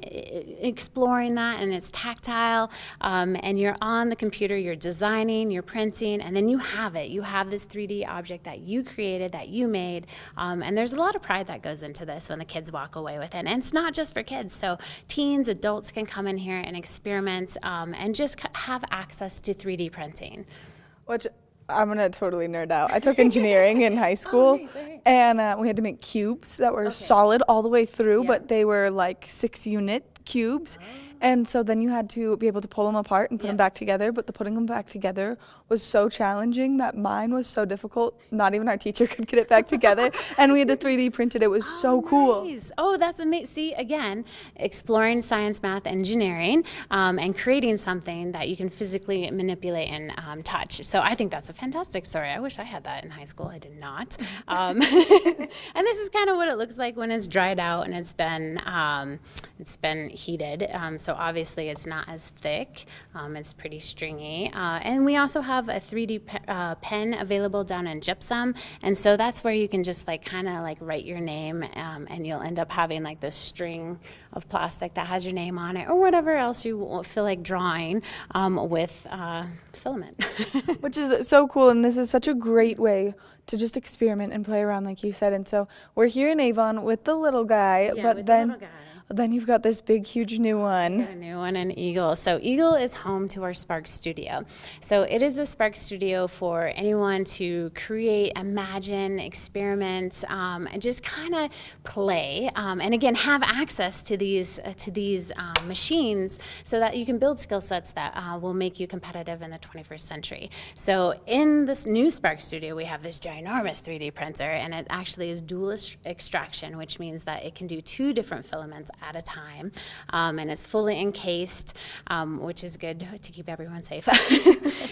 exploring that. And it's tactile, and you're on the computer, you're designing, you're printing, and then you have it. You have this 3D object that you created, that you made, and there's a lot of pride that goes into this when the kids walk away with it. And it's not just for kids, so teens, adults can come in here and experiment and just have access to 3D printing. Which I'm going to totally nerd out. I took engineering in high school, and we had to make cubes that were solid all the way through, but they were like 6-unit cubes. And so then you had to be able to pull them apart and put them back together, but the putting them back together was so challenging that mine was so difficult, not even our teacher could get it back together, and we had to 3D print it. It was so cool. Nice. Oh, that's amazing. See, again, exploring science, math, engineering, and creating something that you can physically manipulate and touch. So I think that's a fantastic story. I wish I had that in high school. I did not. And this is kind of what it looks like when it's dried out and it's been heated. So obviously it's not as thick. It's pretty stringy. And we also have a 3D pen available down in gypsum. And so that's where you can just like kind of like write your name, and you'll end up having like this string of plastic that has your name on it, or whatever else you feel like drawing with filament. Which is so cool, and this is such a great way to just experiment and play around, like you said. And so we're here in Avon with the little guy, Yeah, but with the then little guy. Then you've got this big, huge new one. A new one in Eagle. So Eagle is home to our Spark Studio. So it is a Spark Studio for anyone to create, imagine, experiment, and just kind of play. And again, have access to these machines so that you can build skill sets that will make you competitive in the 21st century. So in this new Spark Studio, we have this ginormous 3D printer, and it actually is dual extraction, which means that it can do 2 different filaments at a time, and it's fully encased, which is good to keep everyone safe.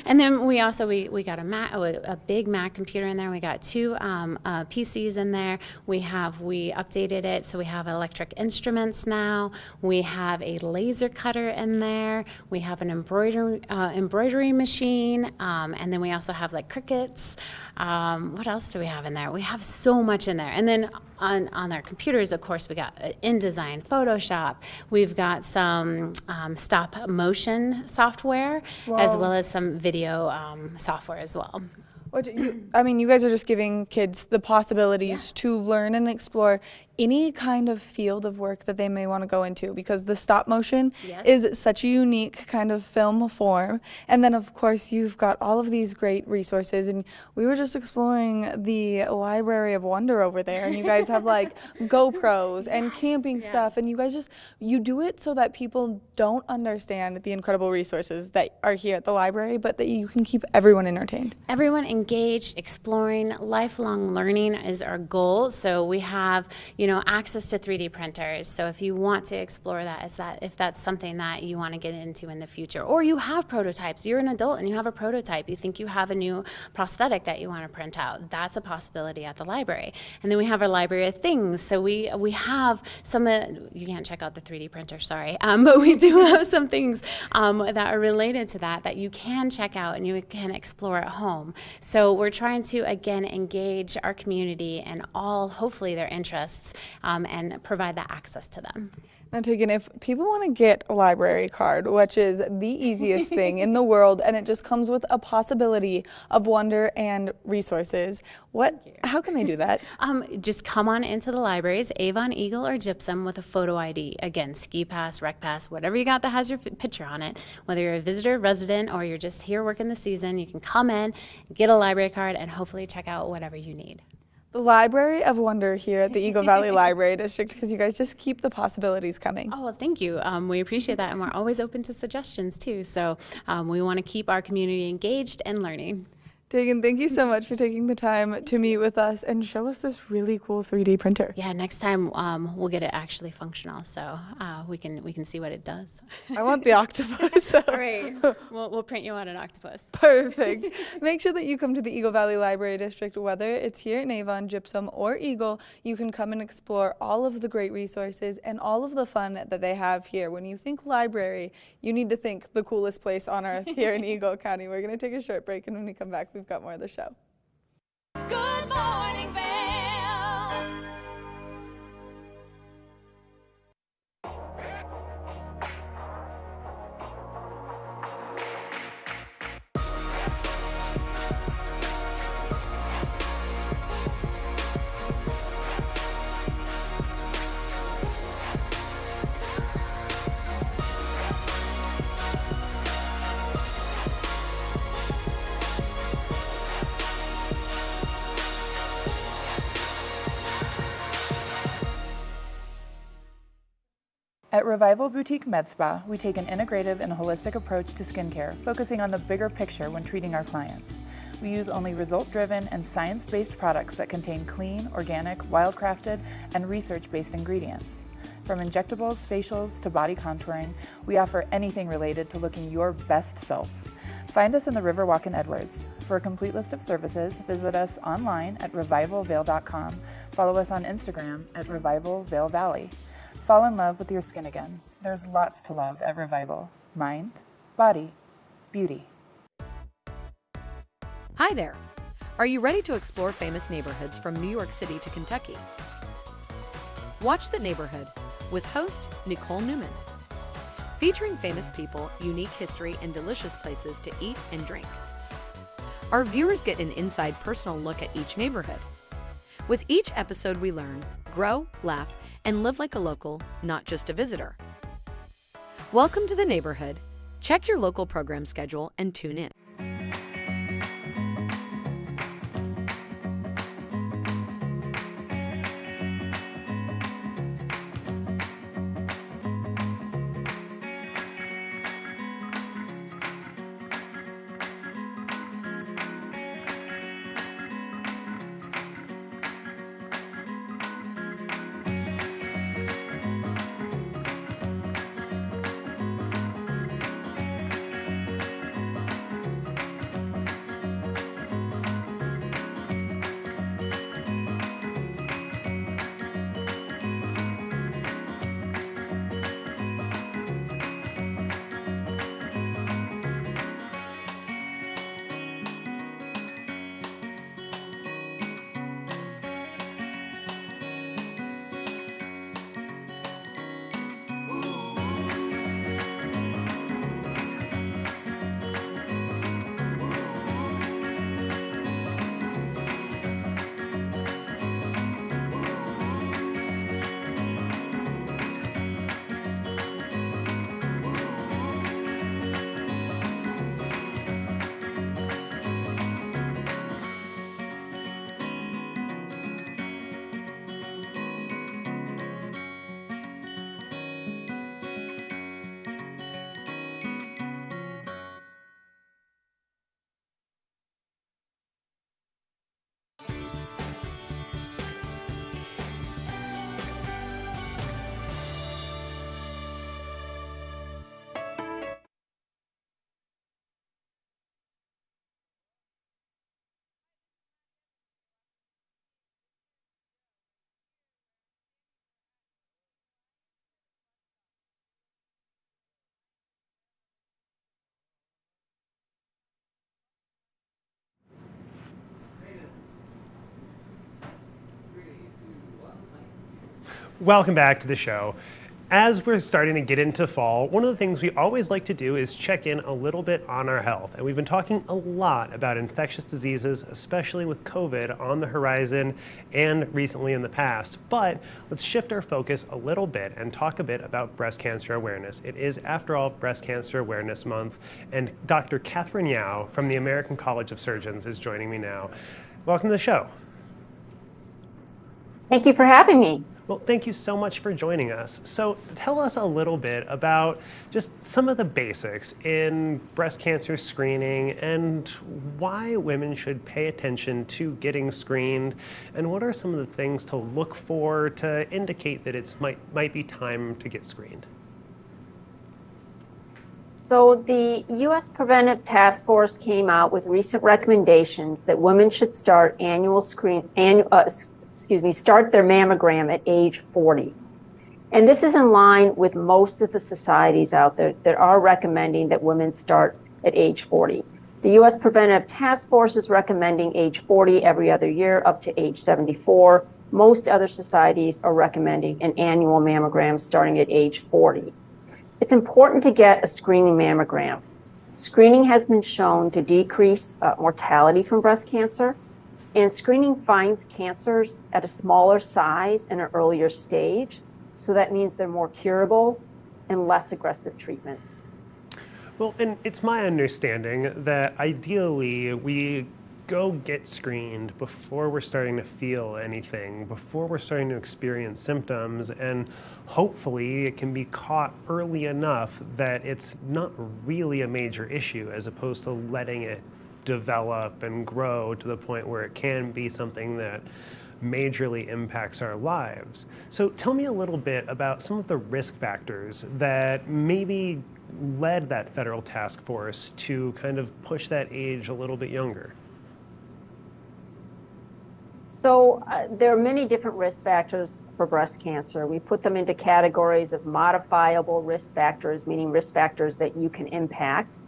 And then we also we got a big Mac computer in there. We got 2 PCs in there. We updated it, so we have electric instruments now. We have a laser cutter in there. We have an embroidery machine, and then we also have like Cricuts. What else do we have in there? We have so much in there. And then on our computers, of course, we got InDesign, Photoshop. We've got some stop motion software, as well as some video software as well. You guys are just giving kids the possibilities to learn and explore any kind of field of work that they may want to go into, because the stop motion is such a unique kind of film form. And then of course you've got all of these great resources, and we were just exploring the Library of Wonder over there, and you guys have like GoPros and camping stuff, and you do it so that people don't understand the incredible resources that are here at the library, but that you can keep everyone entertained. Everyone engaged, exploring, lifelong learning is our goal. So we have, access to 3D printers. So if you want to explore if that's something that you want to get into in the future, or you have prototypes, you're an adult and you have a prototype, you think you have a new prosthetic that you want to print out, that's a possibility at the library. And then we have our library of things. So we have you can't check out the 3D printer, sorry, but we do have some things that are related to that you can check out and you can explore at home. So we're trying to, again, engage our community and hopefully their interests, and provide that access to them. Now, Tegan, if people want to get a library card, which is the easiest thing in the world, and it just comes with a possibility of wonder and resources, how can they do that? Just come on into the libraries, Avon, Eagle, or Gypsum, with a photo ID. Again, ski pass, rec pass, whatever you got that has your picture on it. Whether you're a visitor, resident, or you're just here working the season, you can come in, get a library card, and hopefully check out whatever you need. The Library of Wonder here at the Eagle Valley Library District, because you guys just keep the possibilities coming. Oh, well, thank you. We appreciate that, and we're always open to suggestions too. So we want to keep our community engaged and learning. Tegan, thank you so much for taking the time to meet with us and show us this really cool 3D printer. Yeah, next time we'll get it actually functional, so we can see what it does. I want the octopus. All right, we'll print you out an octopus. Perfect. Make sure that you come to the Eagle Valley Library District, whether it's here in Avon, Gypsum, or Eagle. You can come and explore all of the great resources and all of the fun that they have here. When you think library, you need to think the coolest place on earth here in Eagle County. We're going to take a short break, and when we come back, we've got more of the show. Good morning, Vail. At Revival Boutique Med Spa, we take an integrative and holistic approach to skincare, focusing on the bigger picture when treating our clients. We use only result-driven and science-based products that contain clean, organic, wild-crafted, and research-based ingredients. From injectables, facials, to body contouring, we offer anything related to looking your best self. Find us in the Riverwalk in Edwards. For a complete list of services, visit us online at revivalvail.com. Follow us on Instagram at revivalvailvalley. Fall in love with your skin again. There's lots to love at Revival. Mind, body, beauty. Hi there. Are you ready to explore famous neighborhoods from New York City to Kentucky? Watch The Neighborhood with host Nicole Newman. Featuring famous people, unique history, and delicious places to eat and drink. Our viewers get an inside personal look at each neighborhood. With each episode we learn, grow, laugh, and live like a local, not just a visitor. Welcome to The Neighborhood. Check your local program schedule and tune in. Welcome back to the show. As we're starting to get into fall, one of the things we always like to do is check in a little bit on our health. And we've been talking a lot about infectious diseases, especially with COVID on the horizon and recently in the past. But let's shift our focus a little bit and talk a bit about breast cancer awareness. It is, after all, Breast Cancer Awareness Month. And Dr. Catherine Yao from the American College of Surgeons is joining me now. Welcome to the show. Thank you for having me. Well, thank you so much for joining us. So tell us a little bit about just some of the basics in breast cancer screening and why women should pay attention to getting screened, and what are some of the things to look for to indicate that it might be time to get screened. So the U.S. Preventive Task Force came out with recent recommendations that women should start start their mammogram at age 40. And this is in line with most of the societies out there that are recommending that women start at age 40. The U.S. Preventive Task Force is recommending age 40 every other year up to age 74. Most other societies are recommending an annual mammogram starting at age 40. It's important to get a screening mammogram. Screening has been shown to decrease mortality from breast cancer. And screening finds cancers at a smaller size and an earlier stage. So that means they're more curable and less aggressive treatments. Well, and it's my understanding that ideally we go get screened before we're starting to feel anything, before we're starting to experience symptoms, and hopefully it can be caught early enough that it's not really a major issue, as opposed to letting it develop and grow to the point where it can be something that majorly impacts our lives. So tell me a little bit about some of the risk factors that maybe led that federal task force to kind of push that age a little bit younger. So there are many different risk factors for breast cancer. We put them into categories of modifiable risk factors, meaning risk factors that you can impact,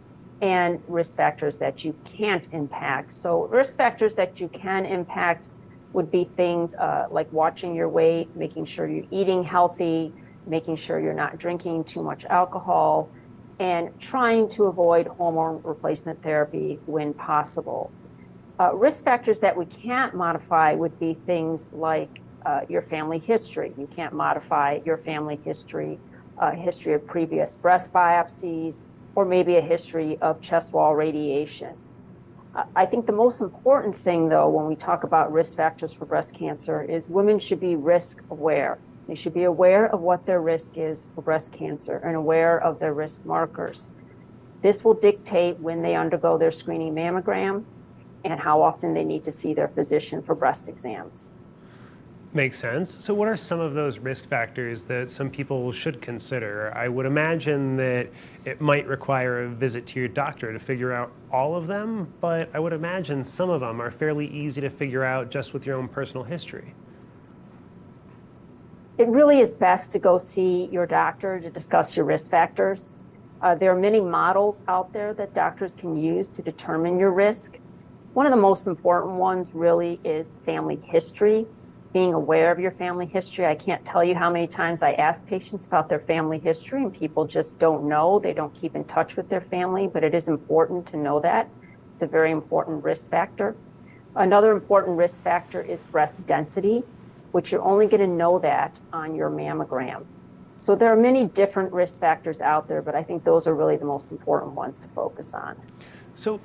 and risk factors that you can't impact. So risk factors that you can impact would be things like watching your weight, making sure you're eating healthy, making sure you're not drinking too much alcohol, and trying to avoid hormone replacement therapy when possible. Risk factors that we can't modify would be things like your family history. You can't modify your family history, history of previous breast biopsies, or maybe a history of chest wall radiation. I think the most important thing, though, when we talk about risk factors for breast cancer is women should be risk aware. They should be aware of what their risk is for breast cancer and aware of their risk markers. This will dictate when they undergo their screening mammogram and how often they need to see their physician for breast exams. Makes sense. So what are some of those risk factors that some people should consider? I would imagine that it might require a visit to your doctor to figure out all of them, but I would imagine some of them are fairly easy to figure out just with your own personal history. It really is best to go see your doctor to discuss your risk factors. There are many models out there that doctors can use to determine your risk. One of the most important ones really is family history, being aware of your family history. I can't tell you how many times I ask patients about their family history and people just don't know. They don't keep in touch with their family, but it is important to know that. It's a very important risk factor. Another important risk factor is breast density, which you're only going to know that on your mammogram. So there are many different risk factors out there, but I think those are really the most important ones to focus on. So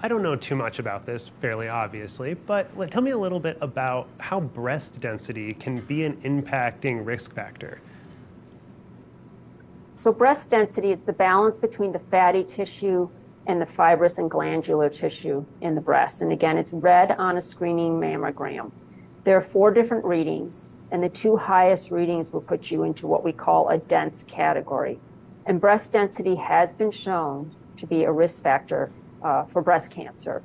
I don't know too much about this, fairly obviously, but tell me a little bit about how breast density can be an impacting risk factor. So breast density is the balance between the fatty tissue and the fibrous and glandular tissue in the breast. And again, it's read on a screening mammogram. There are 4 different readings, and the 2 highest readings will put you into what we call a dense category. And breast density has been shown to be a risk factor for breast cancer.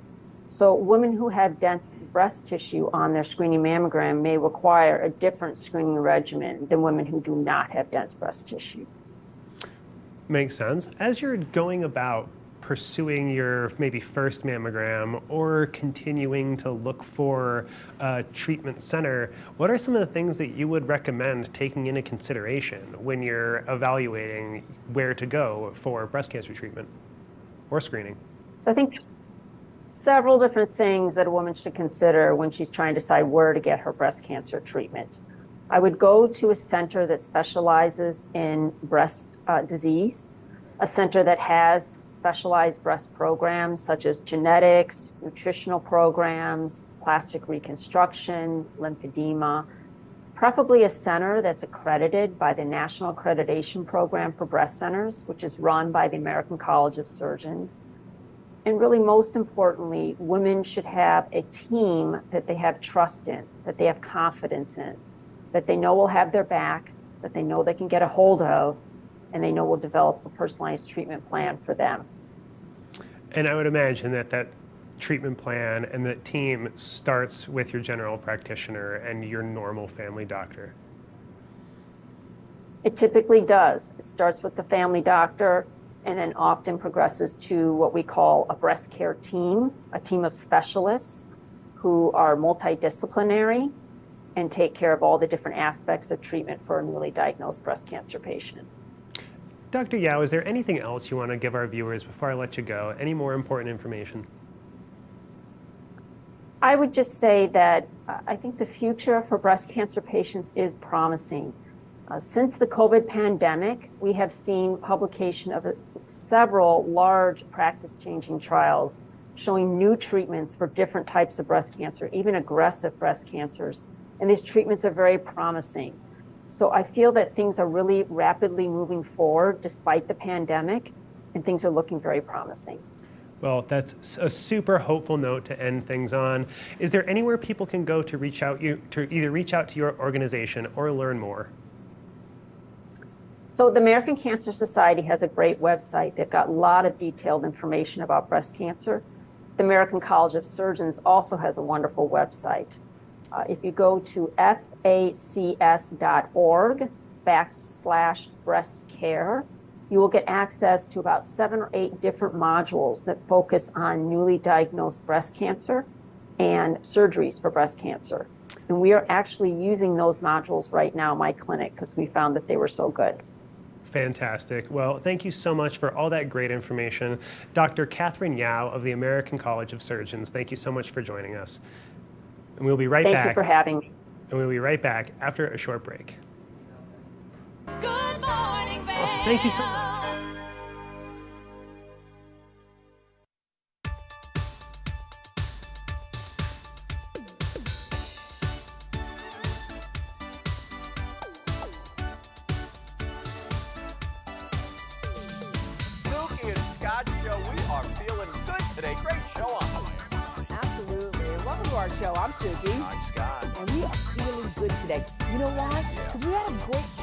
So women who have dense breast tissue on their screening mammogram may require a different screening regimen than women who do not have dense breast tissue. Makes sense. As you're going about pursuing your maybe first mammogram or continuing to look for a treatment center, what are some of the things that you would recommend taking into consideration when you're evaluating where to go for breast cancer treatment or screening? So I think there's several different things that a woman should consider when she's trying to decide where to get her breast cancer treatment. I would go to a center that specializes in breast disease, a center that has specialized breast programs such as genetics, nutritional programs, plastic reconstruction, lymphedema, preferably a center that's accredited by the National Accreditation Program for Breast Centers, which is run by the American College of Surgeons. And really, most importantly, women should have a team that they have trust in, that they have confidence in, that they know will have their back, that they know they can get a hold of, and they know will develop a personalized treatment plan for them. And I would imagine that that treatment plan and that team starts with your general practitioner and your normal family doctor. It typically does. It starts with the family doctor and then often progresses to what we call a breast care team, a team of specialists who are multidisciplinary and take care of all the different aspects of treatment for a newly diagnosed breast cancer patient. Dr. Yao, is there anything else you want to give our viewers before I let you go? Any more important information? I would just say that I think the future for breast cancer patients is promising. Since the COVID pandemic, we have seen publication of several large practice-changing trials showing new treatments for different types of breast cancer, even aggressive breast cancers. And these treatments are very promising. So I feel that things are really rapidly moving forward despite the pandemic, and things are looking very promising. Well, that's a super hopeful note to end things on. Is there anywhere people can go to either reach out to your organization or learn more? So the American Cancer Society has a great website. They've got a lot of detailed information about breast cancer. The American College of Surgeons also has a wonderful website. If you go to facs.org/breastcare, you will get access to about 7 or 8 different modules that focus on newly diagnosed breast cancer and surgeries for breast cancer. And we are actually using those modules right now in my clinic because we found that they were so good. Fantastic. Well, thank you so much for all that great information. Dr. Catherine Yao of the American College of Surgeons, thank you so much for joining us. And we'll be right back. Thank you for having me. And we'll be right back after a short break. Good morning, Vail. Awesome. Thank you so much. Suki and Scott show. We are feeling good today. Great show on the way. Absolutely. Welcome to our show. I'm Suki. I'm Scott. And we are feeling good today. You know why? Because we had a great show.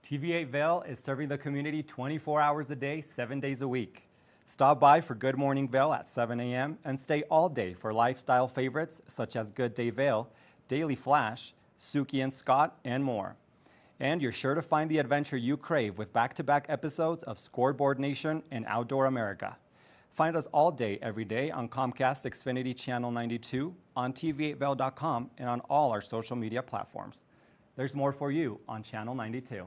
TV8 Vail is serving the community 24 hours a day, 7 days a week. Stop by for Good Morning Vail at 7 a.m. and stay all day for lifestyle favorites such as Good Day Vail, Daily Flash, Suki and Scott, and more. And you're sure to find the adventure you crave with back-to-back episodes of Scoreboard Nation and Outdoor America. Find us all day, every day on Comcast Xfinity Channel 92, on TV8Vail.com, and on all our social media platforms. There's more for you on Channel 92.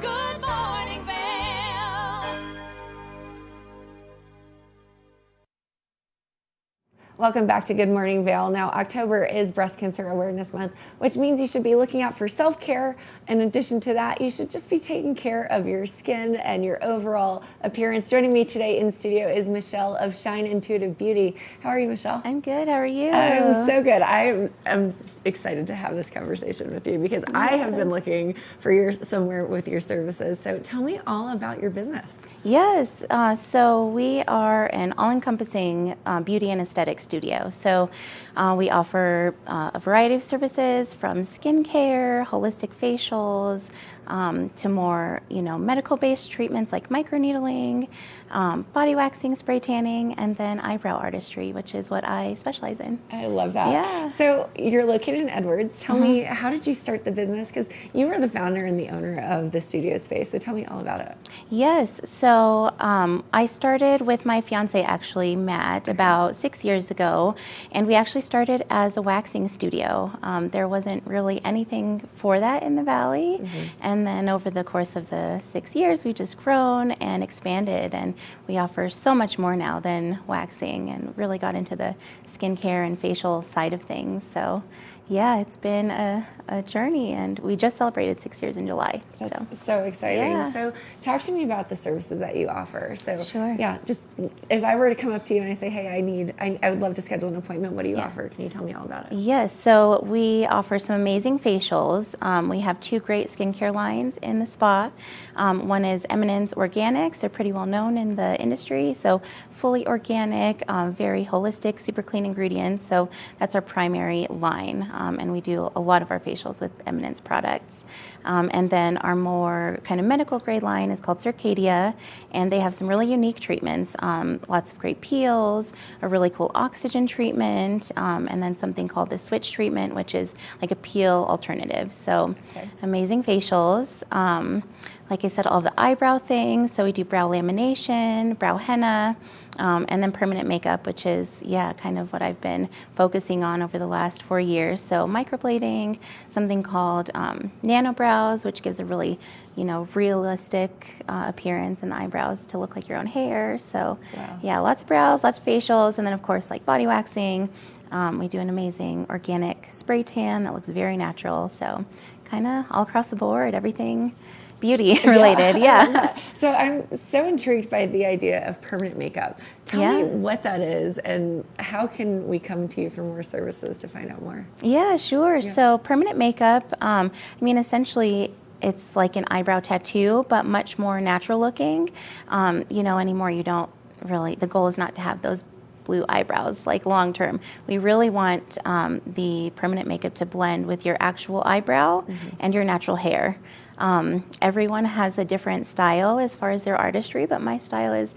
Good morning, Vail. Welcome back to Good Morning Vail. Now, October is Breast Cancer Awareness Month, which means you should be looking out for self-care. In addition to that, you should just be taking care of your skin and your overall appearance. Joining me today in studio is Michelle of Shine Intuitive Beauty. How are you, Michelle? I'm good. How are you? I'm so good. I'm excited to have this conversation with you because I have been looking for somewhere with your services. So tell me all about your business. Yes, so we are an all-encompassing beauty and aesthetic studio. So we offer a variety of services from skincare, holistic facials, to more, medical-based treatments like microneedling, body waxing, spray tanning, and then eyebrow artistry, which is what I specialize in. I love that. Yeah. So you're located in Edwards. Tell me, how did you start the business? Because you were the founder and the owner of the studio space. So tell me all about it. Yes, so I started with my fiance, actually, Matt, about 6 years ago, and we actually started as a waxing studio. There wasn't really anything for that in the Valley, and then over the course of the 6 years, we've just grown and expanded, and we offer so much more now than waxing, and really got into the skincare and facial side of things. So yeah, it's been a journey, and we just celebrated 6 years in July. That's so exciting. Yeah. So talk to me about the services that you offer. So Sure. yeah, just if I were to come up to you and I say, hey, I would love to schedule an appointment, what do you offer? Can you tell me all about it? Yes, so we offer some amazing facials. We have 2 great skincare lines in the spa. One is Eminence Organics. They're pretty well known in the industry. So fully organic, very holistic, super clean ingredients. So that's our primary line. And we do a lot of our facials with Eminence products. And then our more kind of medical grade line is called Circadia, and they have some really unique treatments, lots of great peels, a really cool oxygen treatment, and then something called the switch treatment, which is like a peel alternative. So amazing facials. facials. Like I said, all the eyebrow things. So we do brow lamination, brow henna, and then permanent makeup, which is, kind of what I've been focusing on over the last 4 years. So microblading, something called nano brows, which gives a really, realistic appearance in the eyebrows to look like your own hair. So lots of brows, lots of facials, and then of course like body waxing. We do an amazing organic spray tan that looks very natural. So kind of all across the board, everything beauty related. So I'm so intrigued by the idea of permanent makeup. Tell me what that is and how can we come to you for more services to find out more? Yeah, sure. So permanent makeup, essentially it's like an eyebrow tattoo, but much more natural looking. Anymore you don't really, the goal is not to have those blue eyebrows like long term. We really want the permanent makeup to blend with your actual eyebrow and your natural hair. Everyone has a different style as far as their artistry, but my style is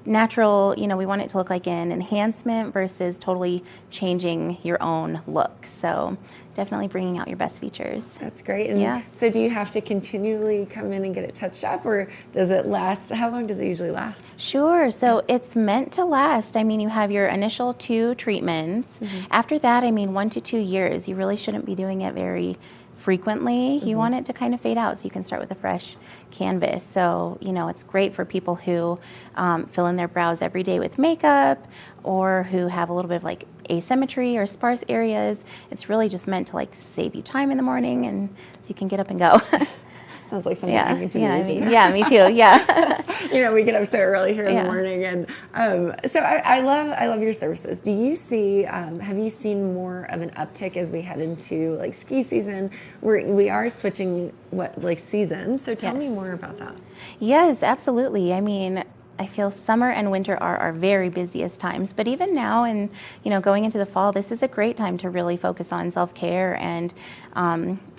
natural. We want it to look like an enhancement versus totally changing your own look. So definitely bringing out your best features. That's great. And so do you have to continually come in and get it touched up, or does it last? How long does it usually last? Sure. So it's meant to last. You have your initial 2 treatments. After that, 1 to 2 years. You really shouldn't be doing it very frequently. You want it to kind of fade out so you can start with a fresh canvas. So, it's great for people who fill in their brows every day with makeup or who have a little bit of like asymmetry or sparse areas. It's really just meant to like save you time in the morning and so you can get up and go. Sounds like something I need to be using. Me too. We get up so early here in the morning, and so I love your services. Do you see? Have you seen more of an uptick as we head into like ski season? We are switching seasons. So tell me more about that. Yes, absolutely. I feel summer and winter are our very busiest times, but even now and, going into the fall, this is a great time to really focus on self-care and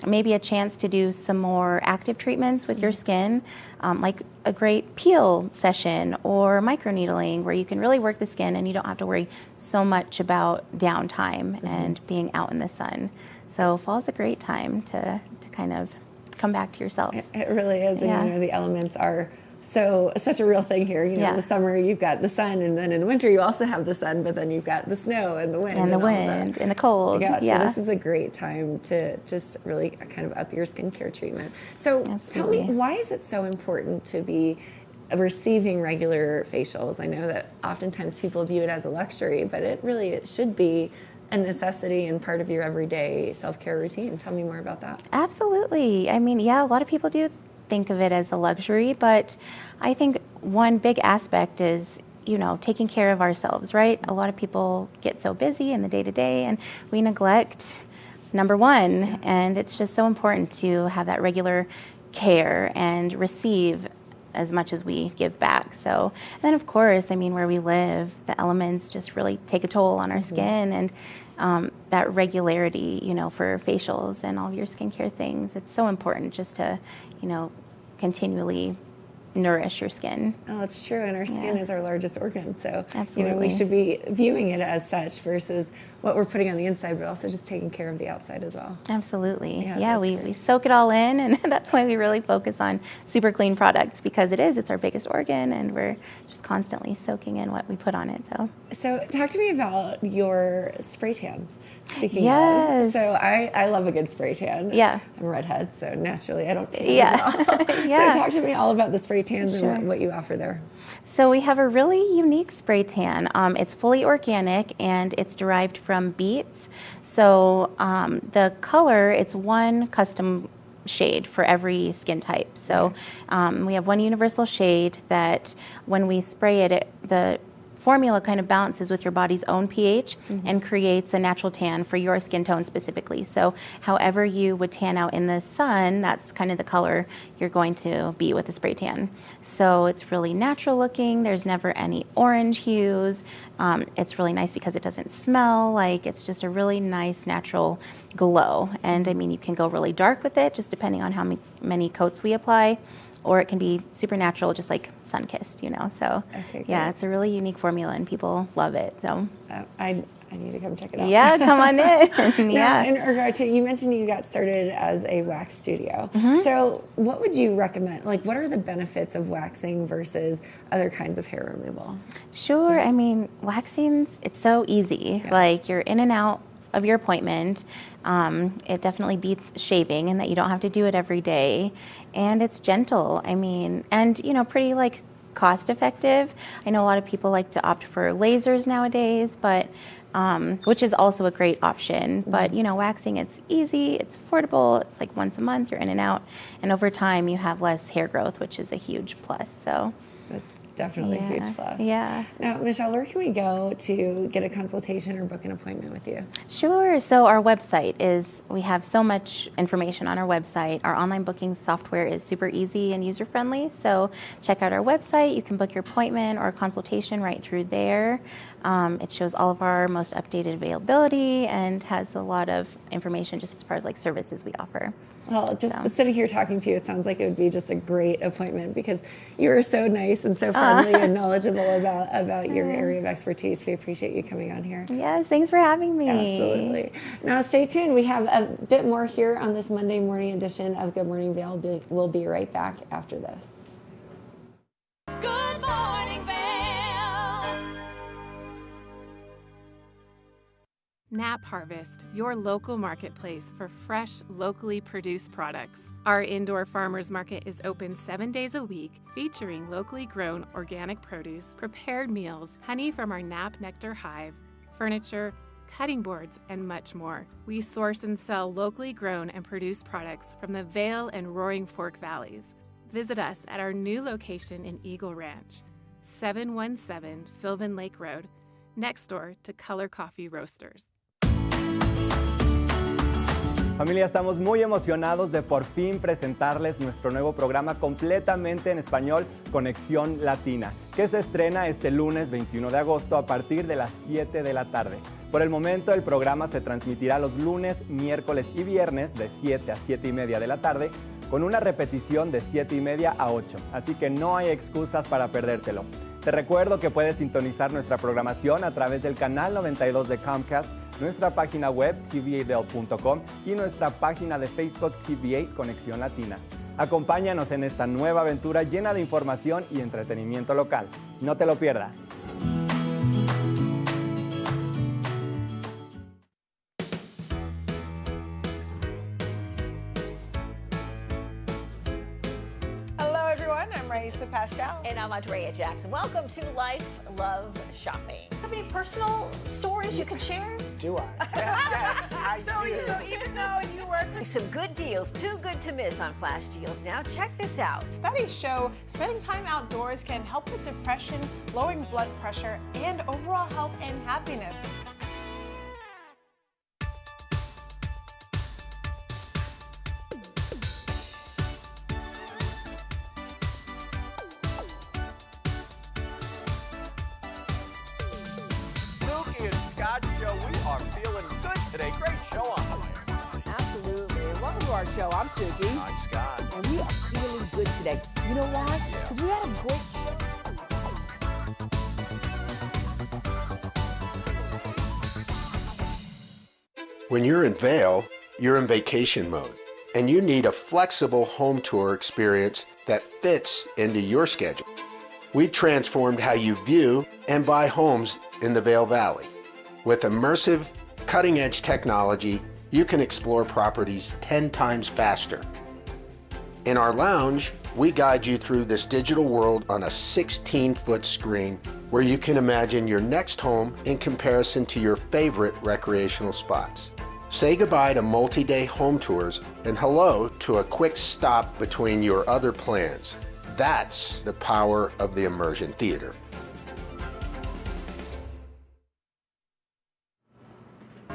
maybe a chance to do some more active treatments with your skin, like a great peel session or microneedling where you can really work the skin and you don't have to worry so much about downtime and being out in the sun. So fall's a great time to kind of come back to yourself. It really is, and the elements are such a real thing here. In the summer you've got the sun, and then in the winter you also have the sun, but then you've got the snow and the wind. And the wind and the cold. So this is a great time to just really kind of up your skincare treatment. So tell me, why is it so important to be receiving regular facials? I know that oftentimes people view it as a luxury, but it should be a necessity and part of your everyday self-care routine. Tell me more about that. Absolutely. A lot of people do think of it as a luxury, but I think one big aspect is, taking care of ourselves, right? A lot of people get so busy in the day-to-day and we neglect number one, and it's just so important to have that regular care and receive as much as we give back. So, and then of course, where we live, the elements just really take a toll on our skin, and that regularity, for facials and all of your skincare things, it's so important just to, continually nourish your skin. Oh, it's true. And our skin is our largest organ. So, absolutely, we should be viewing it as such versus what we're putting on the inside, but also just taking care of the outside as well. Absolutely. We soak it all in, and that's why we really focus on super clean products, because it's our biggest organ, and we're just constantly soaking in what we put on it. So talk to me about your spray tans. Speaking of, so I love a good spray tan. Yeah. I'm a redhead, so naturally I don't tan as well. So talk to me all about the spray tans and what you offer there. So we have a really unique spray tan. It's fully organic and it's derived from beets. So the color, it's one custom shade for every skin type. So we have one universal shade that when we spray it, the formula kind of balances with your body's own pH and creates a natural tan for your skin tone specifically. So however you would tan out in the sun, that's kind of the color you're going to be with the spray tan. So it's really natural looking. There's never any orange hues. It's really nice because it doesn't smell. Like, it's just a really nice natural glow. And you can go really dark with it just depending on how many coats we apply, or it can be super natural, just like sun-kissed, So, it's a really unique formula, and people love it. So, I need to come check it out. Yeah, come on in. Now, Yeah. in regard to, you mentioned you got started as a wax studio. Mhm. So what would you recommend? Like, what are the benefits of waxing versus other kinds of hair removal? Sure. I mean, waxing's, it's so easy. Like, you're in and out of your appointment. It definitely beats shaving in that you don't have to do it every day. And it's gentle. I mean, and, you know, pretty like cost effective. I know a lot of people like to opt for lasers nowadays, but which is also a great option. But, you know, waxing, it's easy, it's affordable, it's like once a month, you're in and out. And over time, you have less hair growth, which is a huge plus. So that's definitely a huge plus. Yeah. Now, Michelle, where can we go to get a consultation or book an appointment with you? Sure. So our website is, we have so much information on our website. Our online booking software is super easy and user-friendly. So check out our website. You can book your appointment or a consultation right through there. It shows all of our most updated availability and has a lot of information just as far as like services we offer. Well, just sitting here talking to you, it sounds like it would be just a great appointment because you are so nice and so friendly and knowledgeable about your area of expertise. We appreciate you coming on here. Yes, thanks for having me. Absolutely. Now, stay tuned. We have a bit more here on this Monday morning edition of Good Morning Vail. We'll be right back after this. Good morning, Vail. Nap Harvest, your local marketplace for fresh, locally produced products. Our indoor farmers market is open 7 days a week, featuring locally grown organic produce, prepared meals, honey from our Nap Nectar hive, furniture, cutting boards, and much more. We source and sell locally grown and produced products from the Vail and Roaring Fork Valleys. Visit us at our new location in Eagle Ranch, 717 Sylvan Lake Road, next door to Color Coffee Roasters. Familia, estamos muy emocionados de por fin presentarles nuestro nuevo programa completamente en español, Conexión Latina, que se estrena este lunes 21 de agosto a partir de las 7 de la tarde. Por el momento, el programa se transmitirá los lunes, miércoles y viernes de 7 a 7 y media de la tarde, con una repetición de 7 y media a 8, así que no hay excusas para perdértelo. Te recuerdo que puedes sintonizar nuestra programación a través del canal 92 de Comcast, nuestra página web tvavail.com y nuestra página de Facebook TVA Conexión Latina. Acompáñanos en esta nueva aventura llena de información y entretenimiento local. No te lo pierdas. Hello, everyone. I'm Raisa Pascal. And I'm Andrea Jackson. Welcome to Life, Love, Shopping. Have any personal stories you can share? Do I? Yes, I do. So even though you work for Some good deals, too good to miss on flash deals. Now check this out. studies show spending time outdoors can help with depression, lowering blood pressure, and overall health and happiness. Luke and Scott show. We are feeling good today. Great show on the way. Absolutely. And welcome to our show. I'm Suki. Hi, Scott. And we are feeling good today. You know why? Because we had a great show. When you're in Vail, you're in vacation mode, and you need a flexible home tour experience that fits into your schedule. We've transformed how you view and buy homes in the Vail Valley. With immersive, cutting-edge technology, you can explore properties 10 times faster. In our lounge, we guide you through this digital world on a 16-foot screen where you can imagine your next home in comparison to your favorite recreational spots. Say goodbye to multi-day home tours and hello to a quick stop between your other plans. That's the power of the immersion theater.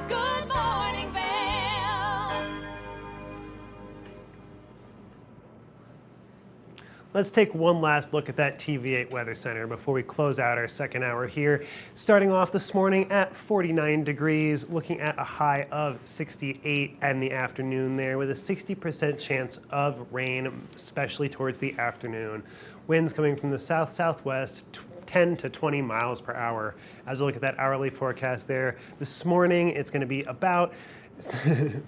Good morning, Vail. Let's take one last look at that TV8 Weather Center before we close out our second hour here. Starting off this morning at 49 degrees, looking at a high of 68 in the afternoon there with a 60% chance of rain, especially towards the afternoon. Winds coming from the south-southwest, 10 to 20 miles per hour. As I look at that hourly forecast there, this morning it's going to be about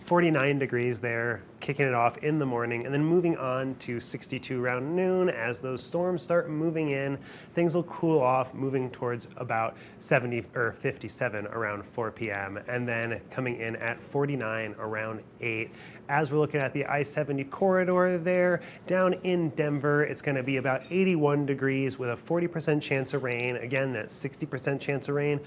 49 degrees there, kicking it off in the morning, and then moving on to 62 around noon. As those storms start moving in, things will cool off, moving towards about 70 or 57 around 4 p.m. and then coming in at 49 around 8. As we're looking at the I-70 corridor there, down in Denver, it's going to be about 81 degrees with a 40% chance of rain. Again, that 60% chance of rain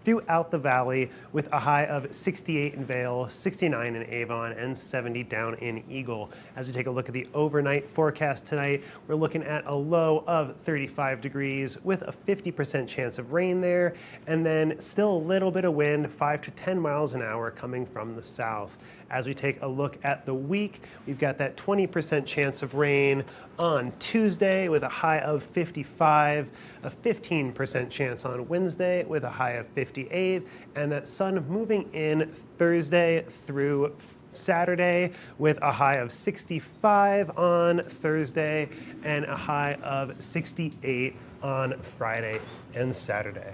throughout the valley, with a high of 68 in Vail, 69 in Avon, and 70 down in Eagle. As we take a look at the overnight forecast tonight, we're looking at a low of 35 degrees with a 50% chance of rain there, and then still a little bit of wind, 5 to 10 miles an hour coming from the south. As we take a look at the week, we've got that 20% chance of rain on Tuesday with a high of 55, a 15% chance on Wednesday with a high of 58, and that sun moving in Thursday through Saturday with a high of 65 on Thursday and a high of 68 on Friday and Saturday.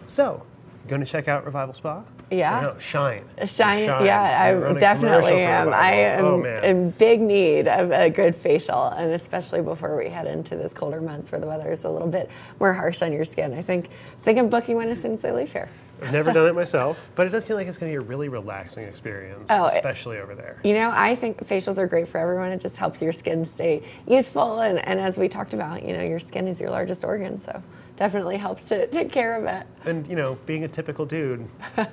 So, going to check out Revival Spa? Yeah. No, Shine. Shine, yeah, I definitely am. I am in big need of a good facial, and especially before we head into this colder months where the weather is a little bit more harsh on your skin. I think I'm booking one as soon as I leave here. I've never done it myself, but it does seem like it's going to be a really relaxing experience, especially over there. You know, I think facials are great for everyone. It just helps your skin stay youthful, and as we talked about, you know, your skin is your largest organ, so definitely helps to take care of it. And, you know, being a typical dude,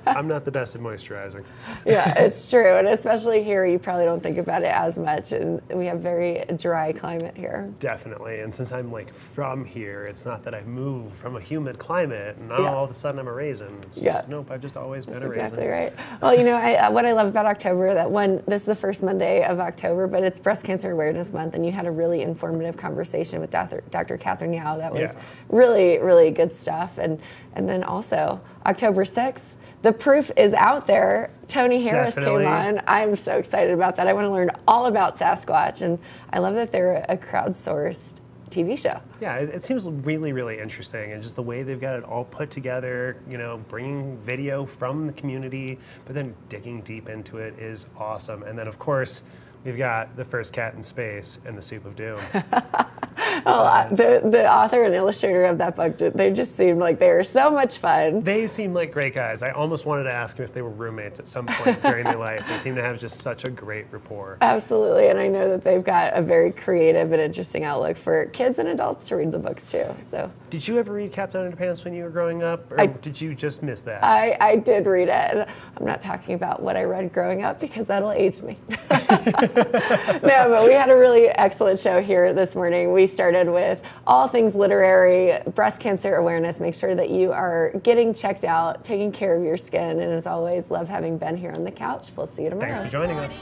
I'm not the best at moisturizing. Yeah, it's true. And especially here, you probably don't think about it as much. And we have very dry climate here. Definitely. And since I'm like from here, it's not that I've moved from a humid climate and now all of a sudden I'm a raisin. It's just, nope, I've just always been a raisin. Exactly right. Well, you know, what I love about October, this is the first Monday of October, but it's Breast Cancer Awareness Month. And you had a really informative conversation with Dr. Catherine Yao. That was really, really good stuff. And then also October 6th, the proof is out there. Tony Harris came on. I'm so excited about that. I want to learn all about Sasquatch, and I love that they're a crowdsourced TV show. Yeah, it seems really, really interesting, and just the way they've got it all put together, you know, bringing video from the community, but then digging deep into it is awesome. And then, of course, we've got the first cat in space and the Soup of Doom. The author and illustrator of that book, they just seemed like they were so much fun. They seem like great guys. I almost wanted to ask them if they were roommates at some point during their life. They seem to have just such a great rapport. Absolutely, and I know that they've got a very creative and interesting outlook for kids and adults to read the books too. So, did you ever read Captain Underpants when you were growing up, or did you just miss that? I did read it. I'm not talking about what I read growing up because that'll age me. No, but we had a really excellent show here this morning. We started with all things literary, breast cancer awareness. Make sure that you are getting checked out, taking care of your skin, and as always, love having Ben here on the couch. We'll see you tomorrow. Thanks for joining us.